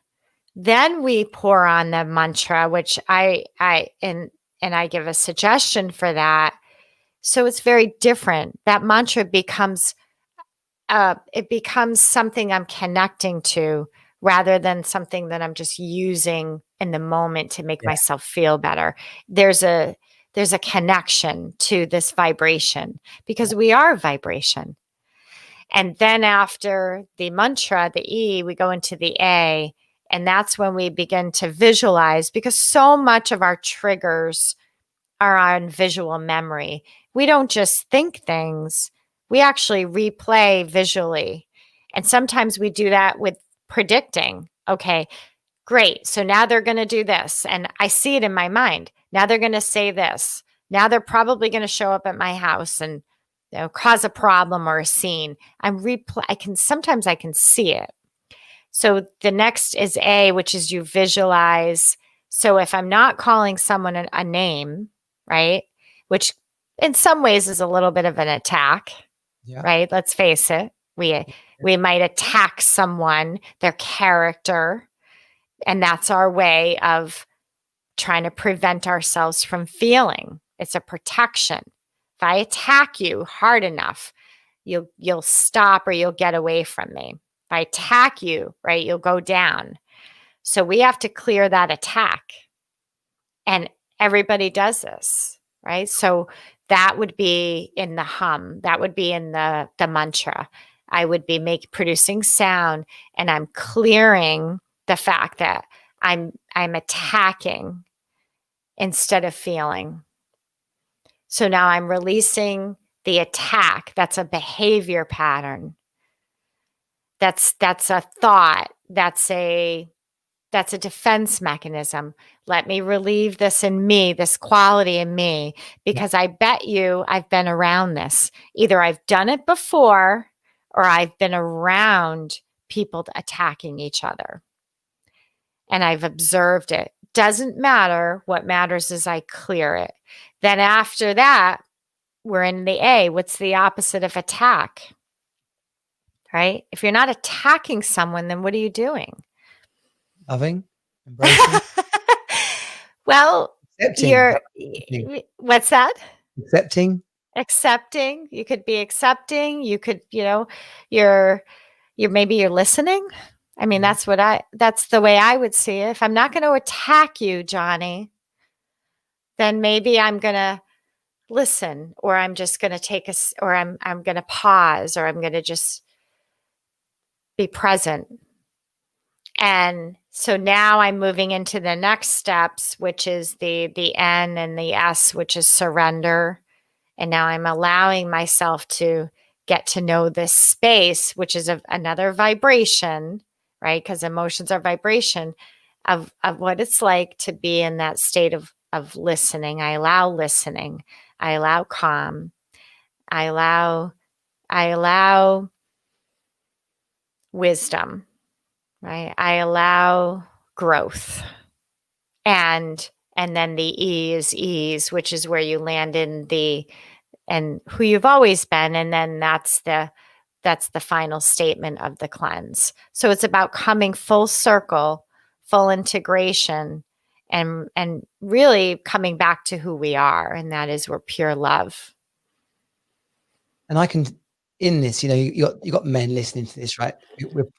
[SPEAKER 3] Then we pour on the mantra, which I give a suggestion for that. So it's very different. That mantra becomes something I'm connecting to rather than something that I'm just using in the moment to make myself feel better. There's a connection to this vibration because we are vibration. And then after the mantra, the E, we go into the A, and that's when we begin to visualize because so much of our triggers are on visual memory. We don't just think things, we actually replay visually. And sometimes we do that with predicting. Okay, great. So now they're going to do this. And I see it in my mind. Now they're going to say this. Now they're probably going to show up at my house and cause a problem or a scene. Sometimes I can see it. So the next is A, which is you visualize. So if I'm not calling someone a name, right, which in some ways is a little bit of an attack, right? Let's face it. We might attack someone, their character, and that's our way of trying to prevent ourselves from feeling. It's a protection. If I attack you hard enough, you'll stop or you'll get away from me. If I attack you, right, you'll go down. So we have to clear that attack. And everybody does this, right? So that would be in the hum. That would be in the mantra. I would be producing sound, and I'm clearing the fact that I'm attacking instead of feeling. So now I'm releasing the attack. That's a behavior pattern. That's a thought. That's a defense mechanism. Let me relieve this in me, this quality in me, because I bet you I've been around this. Either I've done it before or I've been around people attacking each other. And I've observed it. Doesn't matter. What matters is I clear it. Then after that, we're in the A. What's the opposite of attack? Right? If you're not attacking someone, then what are you doing?
[SPEAKER 1] Loving, embracing.
[SPEAKER 3] Well,
[SPEAKER 1] accepting.
[SPEAKER 3] What's that?
[SPEAKER 1] Accepting.
[SPEAKER 3] You could be accepting. You could, you're maybe you're listening. I mean, that's the way I would see it. If I'm not going to attack you, Johnny, then maybe I'm going to listen, or I'm just going to or I'm going to pause, or I'm going to just be present. And so now I'm moving into the next steps, which is the N and the S, which is surrender. And now I'm allowing myself to get to know this space, which is another vibration, right? Because emotions are vibration of what it's like to be in that state of listening. I allow listening. I allow calm. I allow wisdom, right? I allow growth. And then the E is ease, which is where you land in and who you've always been. And then that's the final statement of the cleanse. So it's about coming full circle, full integration, and really coming back to who we are. And that is, we're pure love.
[SPEAKER 1] And I can, in this, you got men listening to this, right?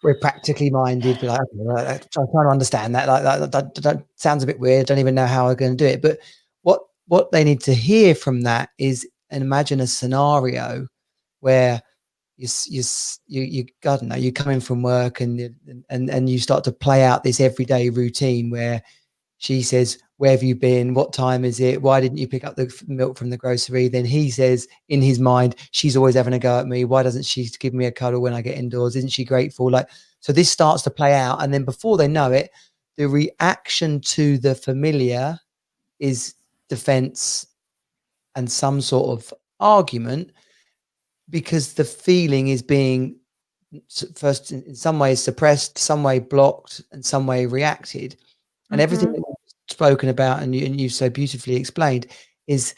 [SPEAKER 1] We're practically minded. Be like, okay, I'm trying to understand that. That sounds a bit weird. Don't even know how I'm going to do it. But what they need to hear from that is, and imagine a scenario where, you I don't know, you come in from work and you start to play out this everyday routine where she says, where have you been? What time is it? Why didn't you pick up the milk from the grocery? Then he says in his mind, she's always having a go at me. Why doesn't she give me a cuddle when I get indoors? Isn't she grateful? Like, so this starts to play out. And then before they know it, the reaction to the familiar is defense and some sort of argument, because the feeling is being first in some ways suppressed, some way blocked, and some way reacted. And everything that you've spoken about and you so beautifully explained is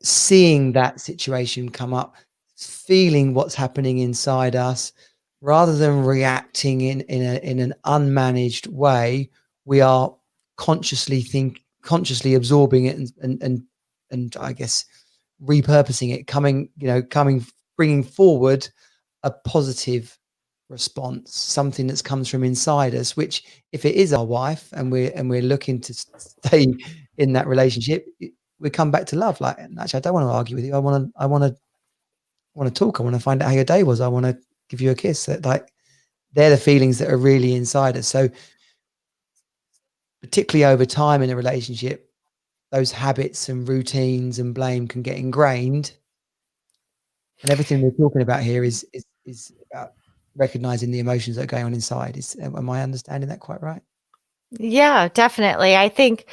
[SPEAKER 1] seeing that situation come up, feeling what's happening inside us, rather than reacting in an unmanaged way. We are consciously absorbing it and I guess repurposing it, bringing forward a positive response, something that comes from inside us, which if it is our wife and we're looking to stay in that relationship, we come back to love. Like, actually, I don't want to argue with you. I want to talk. I want to find out how your day was. I want to give you a kiss. Like, they're the feelings that are really inside us. So particularly over time in a relationship, those habits and routines and blame can get ingrained. And everything we're talking about here is about recognizing the emotions that are going on inside. Am I understanding that quite right?
[SPEAKER 3] Yeah, definitely. I think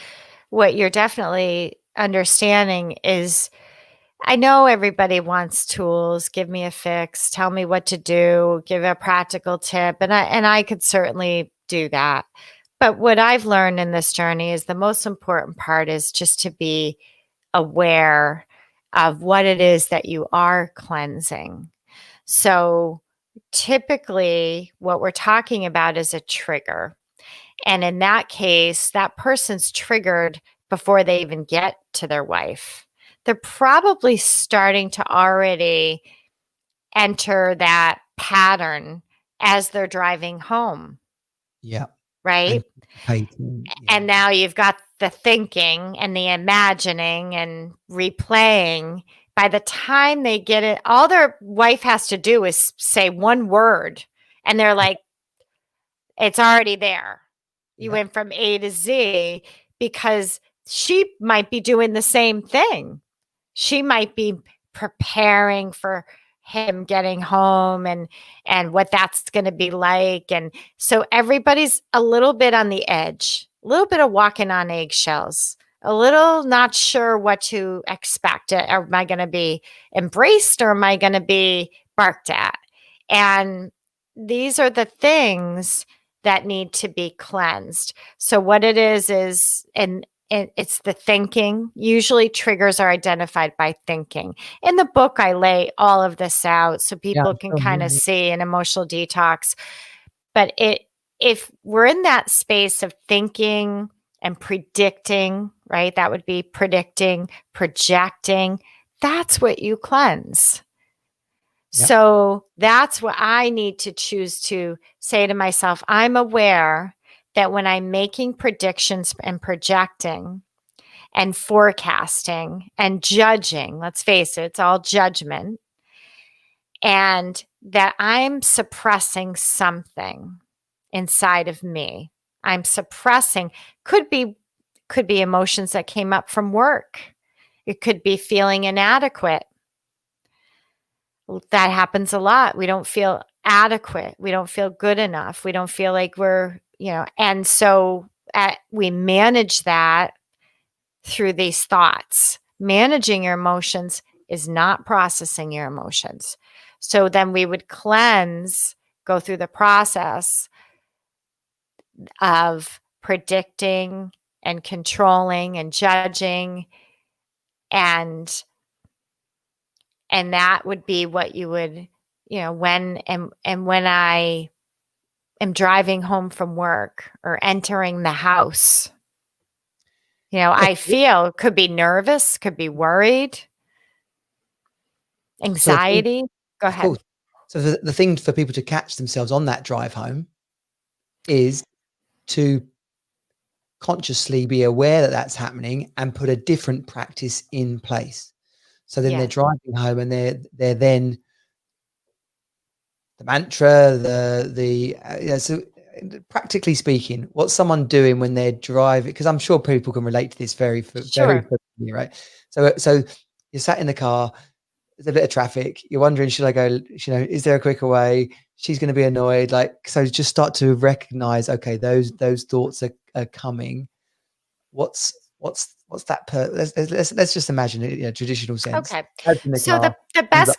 [SPEAKER 3] what you're definitely understanding is, I know everybody wants tools, give me a fix, tell me what to do, give a practical tip, and I could certainly do that. But what I've learned in this journey is the most important part is just to be aware of what it is that you are cleansing. So typically what we're talking about is a trigger. And in that case, that person's triggered before they even get to their wife. They're probably starting to already enter that pattern as they're driving home.
[SPEAKER 1] Yeah.
[SPEAKER 3] Right? And now you've got the thinking and the imagining and replaying. By the time they get it, all their wife has to do is say one word, and they're like, it's already there. You went from A to Z, because she might be doing the same thing. She might be preparing for him getting home and what that's going to be like. And so everybody's a little bit on the edge, a little bit of walking on eggshells, a little not sure what to expect. Am I going to be embraced, or am I going to be barked at? And these are the things that need to be cleansed. So what it is, and it's the thinking. Usually triggers are identified by thinking. In the book, I lay all of this out so people can kind of see an emotional detox. But if we're in that space of thinking and predicting, right? That would be predicting, projecting. That's what you cleanse. Yep. So that's what I need to choose to say to myself. I'm aware that when I'm making predictions and projecting and forecasting and judging, let's face it, it's all judgment, and that I'm suppressing something inside of me. I'm suppressing, could be emotions that came up from work. It could be feeling inadequate. That happens a lot. We don't feel adequate. We don't feel good enough. We don't feel like we're, and so we manage that through these thoughts. Managing your emotions is not processing your emotions. So then we would cleanse, go through the process of predicting and controlling and judging, and that would be what you would, when I am driving home from work or entering the house, I feel, could be nervous, could be worried, anxiety. Go ahead.
[SPEAKER 1] So the thing for people to catch themselves on that drive home is to consciously be aware that that's happening and put a different practice in place. So then they're driving home and they're then mantra, so practically speaking, what's someone doing when they're driving? Because I'm sure people can relate to this very
[SPEAKER 3] Sure.
[SPEAKER 1] quickly, right? So you're sat in the car, there's a bit of traffic, you're wondering, should I go, is there a quicker way? She's going to be annoyed. Like, so just start to recognize, okay, those thoughts are coming. What's that let's just imagine it in a traditional sense.
[SPEAKER 3] Okay.
[SPEAKER 1] In the
[SPEAKER 3] So
[SPEAKER 1] car,
[SPEAKER 3] the
[SPEAKER 1] hands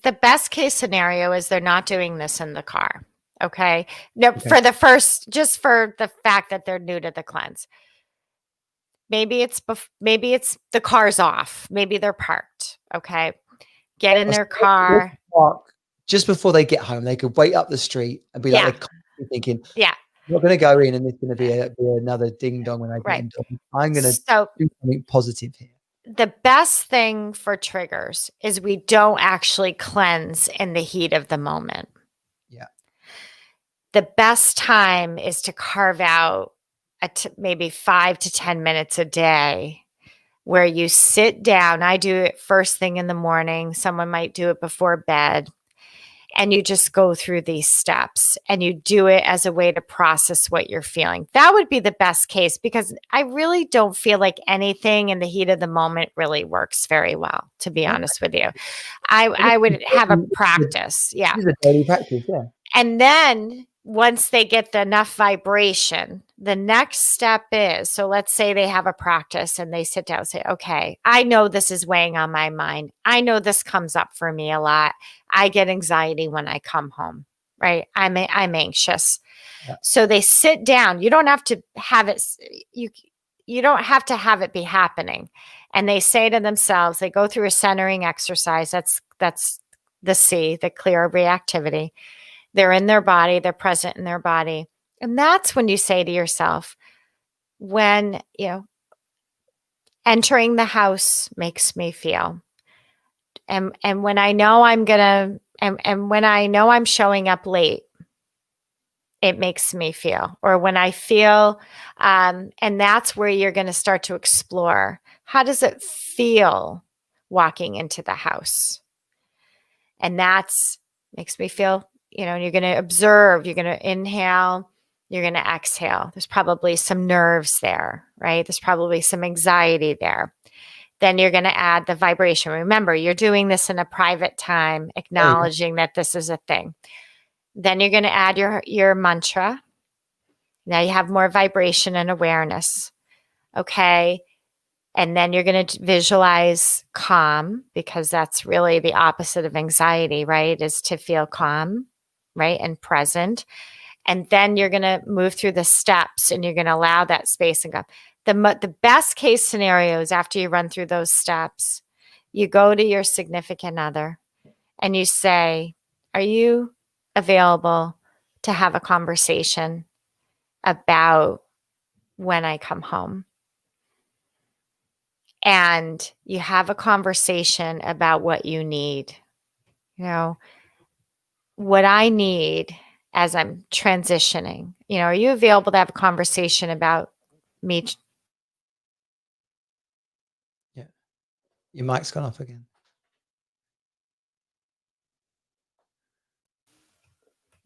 [SPEAKER 1] up.
[SPEAKER 3] best case scenario is they're not doing this in the car. Okay. No,
[SPEAKER 1] Okay.
[SPEAKER 3] for just for the fact that they're new to the cleanse. Maybe it's the car's off. Maybe they're parked. Okay. Get in their car.
[SPEAKER 1] Just before they get home, they could wait up the street and be like,
[SPEAKER 3] Yeah.
[SPEAKER 1] they're constantly thinking,
[SPEAKER 3] Yeah.
[SPEAKER 1] I'm not going to go in and it's going to be another ding dong when I get
[SPEAKER 3] Right.
[SPEAKER 1] in. I'm going to
[SPEAKER 3] So
[SPEAKER 1] do something positive here.
[SPEAKER 3] the best thing for triggers is we don't actually cleanse in the heat of the moment.
[SPEAKER 1] Yeah.
[SPEAKER 3] The best time is to carve out maybe 5 to 10 minutes a day where you sit down. I do it first thing in the morning. Someone might do it before bed. And you just go through these steps and you do it as a way to process what you're feeling. That would be the best case, because I really don't feel like anything in the heat of the moment really works very well, to be honest with you. I would have a practice. Yeah.
[SPEAKER 1] This is a daily practice. Yeah.
[SPEAKER 3] And then once they get enough vibration, the next step is, so let's say they have a practice and they sit down and say, okay, I know this is weighing on my mind. I know this comes up for me a lot. I get anxiety when I come home, right? I'm anxious. Yeah. So they sit down. You don't have to have it. You don't have to have it be happening. And they say to themselves, they go through a centering exercise. That's the C, the clear reactivity. They're in their body, they're present in their body. And that's when you say to yourself, when, entering the house makes me feel. And when I know I'm going to, and when I know I'm showing up late, it makes me feel. Or when I feel, and that's where you're going to start to explore, how does it feel walking into the house? And that's makes me feel, you're going to observe, you're going to inhale, you're going to exhale. There's probably some nerves there, right? There's probably some anxiety there. Then you're going to add the vibration. Remember, you're doing this in a private time, acknowledging that this is a thing. Then you're going to add your mantra. Now you have more vibration and awareness. Okay. And then you're going to visualize calm, because that's really the opposite of anxiety, right? Is to feel calm, right? And present. And then you're going to move through the steps and you're going to allow that space and go. The best case scenario is after you run through those steps, you go to your significant other and you say, are you available to have a conversation about when I come home? And you have a conversation about what you need. What I need as I'm transitioning. Are you available to have a conversation about me?
[SPEAKER 1] Yeah. Your mic's gone off again.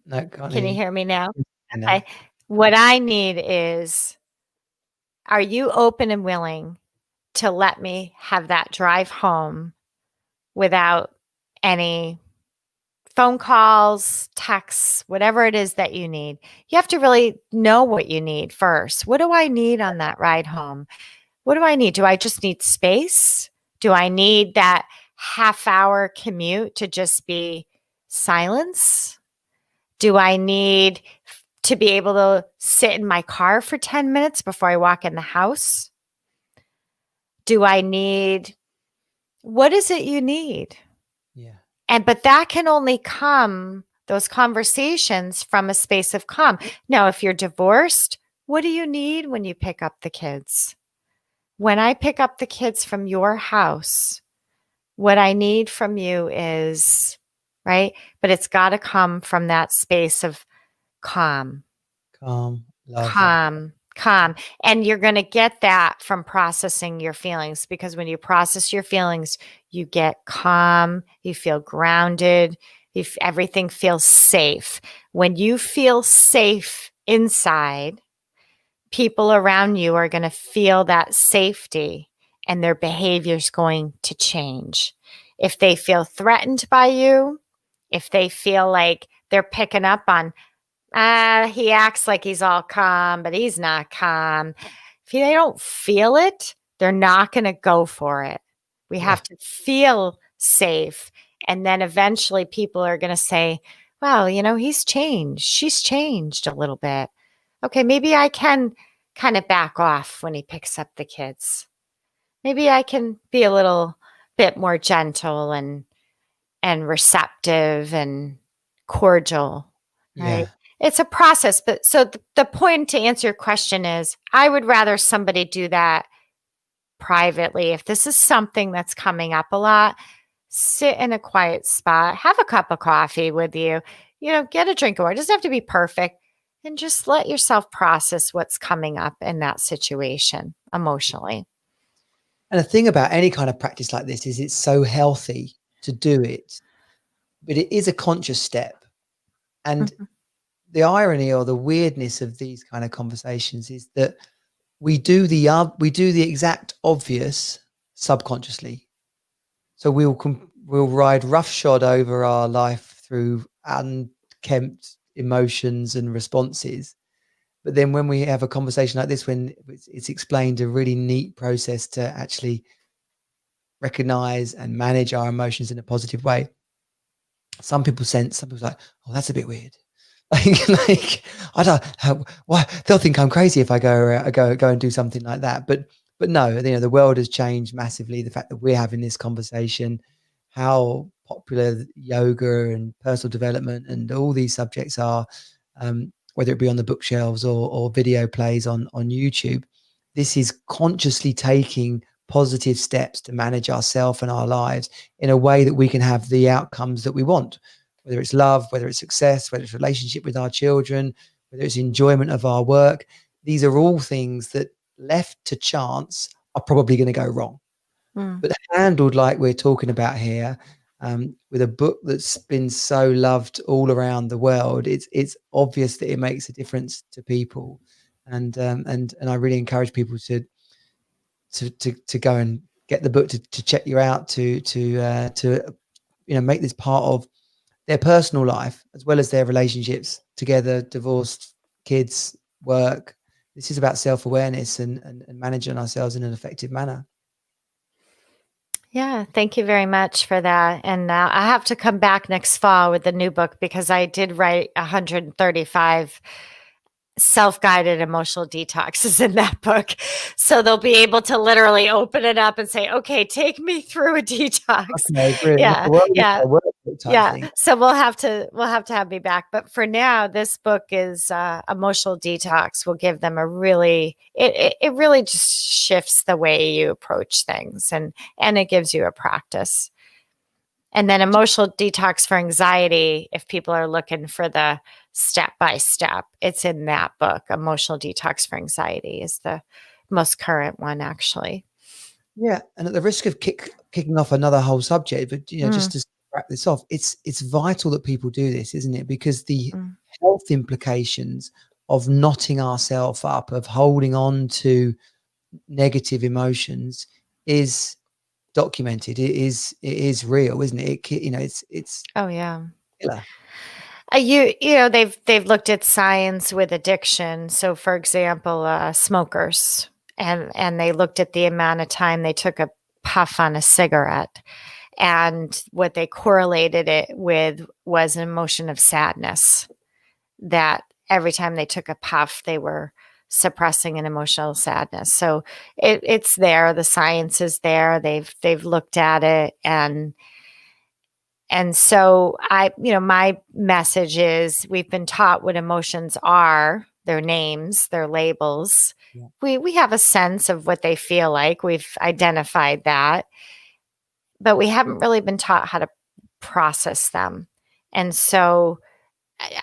[SPEAKER 1] No, can't
[SPEAKER 3] Can you hear me now?
[SPEAKER 1] No.
[SPEAKER 3] Okay. What I need is, are you open and willing to let me have that drive home without any phone calls, texts, whatever it is that you need? You have to really know what you need first. What do I need on that ride home? What do I need? Do I just need space? Do I need that half-hour commute to just be silence? Do I need to be able to sit in my car for 10 minutes before I walk in the house? Do I need, what is it you need?
[SPEAKER 1] Yeah.
[SPEAKER 3] But that can only come, those conversations, from a space of calm. Now, if you're divorced, what do you need when you pick up the kids? When I pick up the kids from your house, what I need from you is, right? But it's got to come from that space of calm.
[SPEAKER 1] Calm. Love.
[SPEAKER 3] Calm. And you're going to get that from processing your feelings, because when you process your feelings, you get calm, you feel grounded, If everything feels safe. When you feel safe inside, people around you are going to feel that safety and their behavior is going to change. If they feel threatened by you, if they feel like they're picking up on, he acts like he's all calm, but he's not calm. If they don't feel it, they're not going to go for it. We have to feel safe. And then eventually people are going to say, wow, he's changed. She's changed a little bit. Okay, maybe I can kind of back off when he picks up the kids. Maybe I can be a little bit more gentle and receptive and cordial, right?
[SPEAKER 1] Yeah.
[SPEAKER 3] It's a process. But so the point to answer your question is, I would rather somebody do that privately. If this is something that's coming up a lot, sit in a quiet spot, have a cup of coffee with you, get a drink of water. It doesn't have to be perfect. And just let yourself process what's coming up in that situation emotionally.
[SPEAKER 1] And the thing about any kind of practice like this is it's so healthy to do it, but it is a conscious step. And the irony or the weirdness of these kind of conversations is that we do the exact obvious subconsciously. So we'll ride roughshod over our life through unkempt emotions and responses. But then when we have a conversation like this, when it's explained a really neat process to actually recognize and manage our emotions in a positive way, some people's like, oh, that's a bit weird. like I don't, why they'll think I'm crazy if I go and do something like that. But no, the world has changed massively. The fact that we're having this conversation, how popular yoga and personal development and all these subjects are, whether it be on the bookshelves or video plays on YouTube, this is consciously taking positive steps to manage ourselves and our lives in a way that we can have the outcomes that we want, whether it's love, whether it's success, whether it's relationship with our children, whether it's enjoyment of our work. These are all things that left to chance are probably going to go wrong. But handled like we're talking about here, with a book that's been so loved all around the world, it's obvious that it makes a difference to people. And I really encourage people to go and get the book, to check you out, to make this part of their personal life as well as their relationships together, divorced, kids, work. This is about self-awareness and managing ourselves in an effective manner.
[SPEAKER 3] Yeah, thank you very much for that. And I have to come back next fall with the new book because I did write 135 self-guided emotional detoxes in that book. So they'll be able to literally open it up and say, okay, take me through a detox.
[SPEAKER 1] Okay, brilliant.
[SPEAKER 3] Yeah. So we'll have to have me back. But for now, this book is Emotional Detox will give them it really just shifts the way you approach things and it gives you a practice. And then Emotional Detox for Anxiety, if people are looking for the step-by-step, it's in that book. Emotional Detox for Anxiety is the most current one, actually.
[SPEAKER 1] Yeah. And at the risk of kicking off another whole subject, but, just to wrap this off, it's vital that people do this, isn't it? Because the health implications of knotting ourselves up, of holding on to negative emotions is documented. It is real, isn't it? It's
[SPEAKER 3] oh yeah.
[SPEAKER 1] Killer.
[SPEAKER 3] They've looked at science with addiction. So, for example, smokers, and they looked at the amount of time they took a puff on a cigarette, and what they correlated it with was an emotion of sadness. That every time they took a puff, they were suppressing an emotional sadness. So it's there. The science is there. They've looked at it, and so my message is we've been taught what emotions are, their names, their labels.
[SPEAKER 1] Yeah.
[SPEAKER 3] We have a sense of what they feel like. We've identified that, but we haven't really been taught how to process them. And so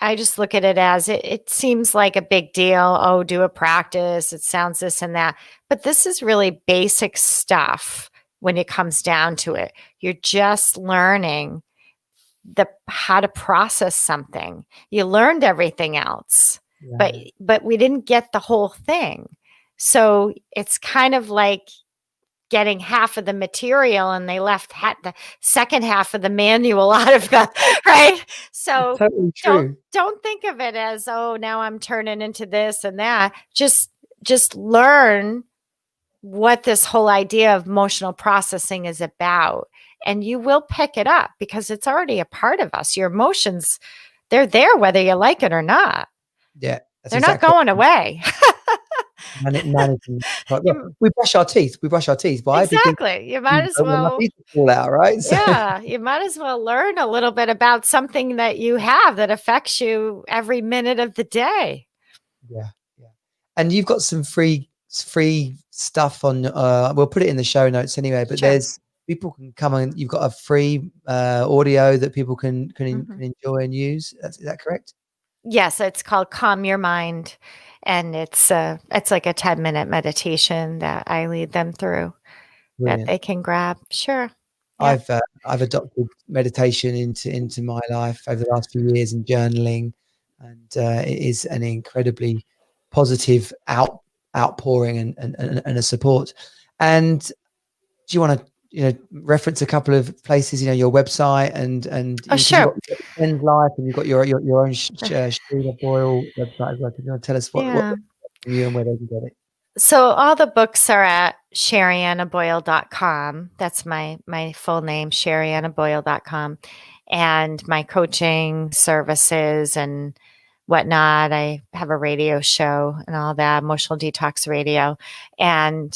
[SPEAKER 3] I just look at it as it seems like a big deal. Oh, do a practice. It sounds this and that. But this is really basic stuff when it comes down to it. You're just learning how to process something. You learned everything else,
[SPEAKER 1] Yeah.
[SPEAKER 3] but we didn't get the whole thing. So it's kind of like getting half of the material and they left the second half of the manual out of the right. So
[SPEAKER 1] Totally true.
[SPEAKER 3] don't think of it as, oh, now I'm turning into this and that. Just learn what this whole idea of emotional processing is about, and you will pick it up because it's already a part of us. Your emotions, they're there whether you like it or not.
[SPEAKER 1] Yeah, that's
[SPEAKER 3] They're not
[SPEAKER 1] exactly
[SPEAKER 3] going away.
[SPEAKER 1] managing.
[SPEAKER 3] You-
[SPEAKER 1] We brush our teeth. We brush our teeth. Why? Because
[SPEAKER 3] exactly. You might
[SPEAKER 1] we
[SPEAKER 3] as
[SPEAKER 1] don't want our
[SPEAKER 3] well.
[SPEAKER 1] teeth to fall out, right? So
[SPEAKER 3] Yeah, you might as well learn a little bit about something that you have that affects you every minute of the day.
[SPEAKER 1] yeah, yeah. And you've got some free stuff on. We'll put it in the show notes anyway. But
[SPEAKER 3] Sure.
[SPEAKER 1] there's people can come and you've got a free audio that people can
[SPEAKER 3] Mhm.
[SPEAKER 1] enjoy and use. Is that correct?
[SPEAKER 3] Yes, it's called Calm Your Mind, and it's like a 10-minute meditation that I lead them through that
[SPEAKER 1] Brilliant.
[SPEAKER 3] they can grab. Sure. Yeah.
[SPEAKER 1] I've adopted meditation into my life over the last few years and journaling, and it is an incredibly positive outpouring and a support. And do you want to reference a couple of places, your website and
[SPEAKER 3] Oh,
[SPEAKER 1] because you've
[SPEAKER 3] sure.
[SPEAKER 1] got Ken's life and you've got your own Sherianna Boyle website as well. Can you want to tell us what
[SPEAKER 3] Yeah.
[SPEAKER 1] from you and where they can get it?
[SPEAKER 3] So all the books are at sheriannaboyle.com. That's my full name, sheriannaboyle.com. And my coaching services and whatnot. I have a radio show and all that, Emotional Detox Radio. And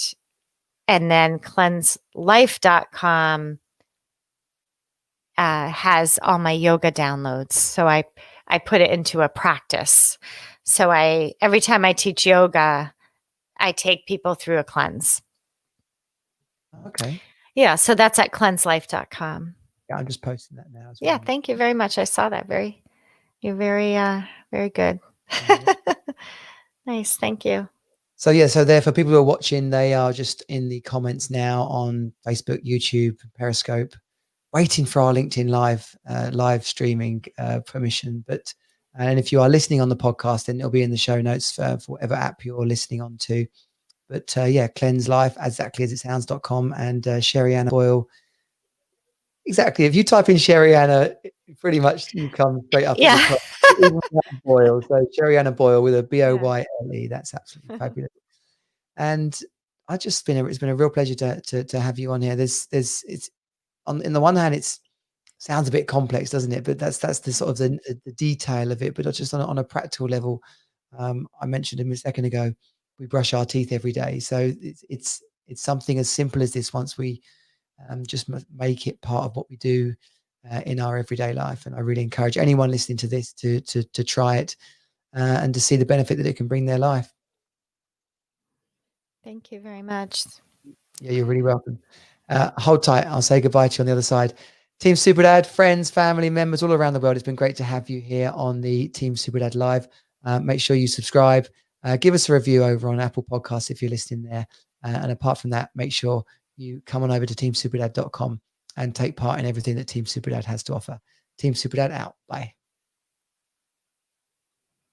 [SPEAKER 3] then cleanselife.com has all my yoga downloads. So I put it into a practice. So every time I teach yoga, I take people through a cleanse.
[SPEAKER 1] Okay.
[SPEAKER 3] Yeah, so that's at cleanselife.com.
[SPEAKER 1] Yeah, I'm just posting that now as
[SPEAKER 3] Yeah,
[SPEAKER 1] well.
[SPEAKER 3] thank you very much. I saw that. You're very good. Nice, thank you.
[SPEAKER 1] So yeah, so there for people who are watching, they are just in the comments now on Facebook, YouTube, Periscope, waiting for our LinkedIn live streaming permission. But and if you are listening on the podcast, then it'll be in the show notes for whatever app you're listening on to. But yeah, Cleanse Life, exactly as it sounds.com, and Sherianna Boyle. Exactly. If you type in Sherianna, pretty much you come straight up at the
[SPEAKER 3] Yeah.
[SPEAKER 1] top. Even without Boyle. So Sherianna Boyle with a Boyle. That's absolutely fabulous. And it's been a real pleasure to have you on here. It's on in the one hand, it's sounds a bit complex, doesn't it? But that's the sort of the detail of it. But just on a practical level, I mentioned him a second ago. We brush our teeth every day, so it's something as simple as this. Once we just make it part of what we do in our everyday life, and I really encourage anyone listening to this to try it and to see the benefit that it can bring their life.
[SPEAKER 3] Thank you very much.
[SPEAKER 1] Yeah, you're really welcome. Hold tight. I'll say goodbye to you on the other side. Team Superdad, friends, family members all around the world. It's been great to have you here on the Team Superdad Live. Make sure you subscribe. Give us a review over on Apple Podcasts if you're listening there. And apart from that, make sure you come on over to teamsuperdad.com and take part in everything that Team Superdad has to offer. Team Superdad out. Bye.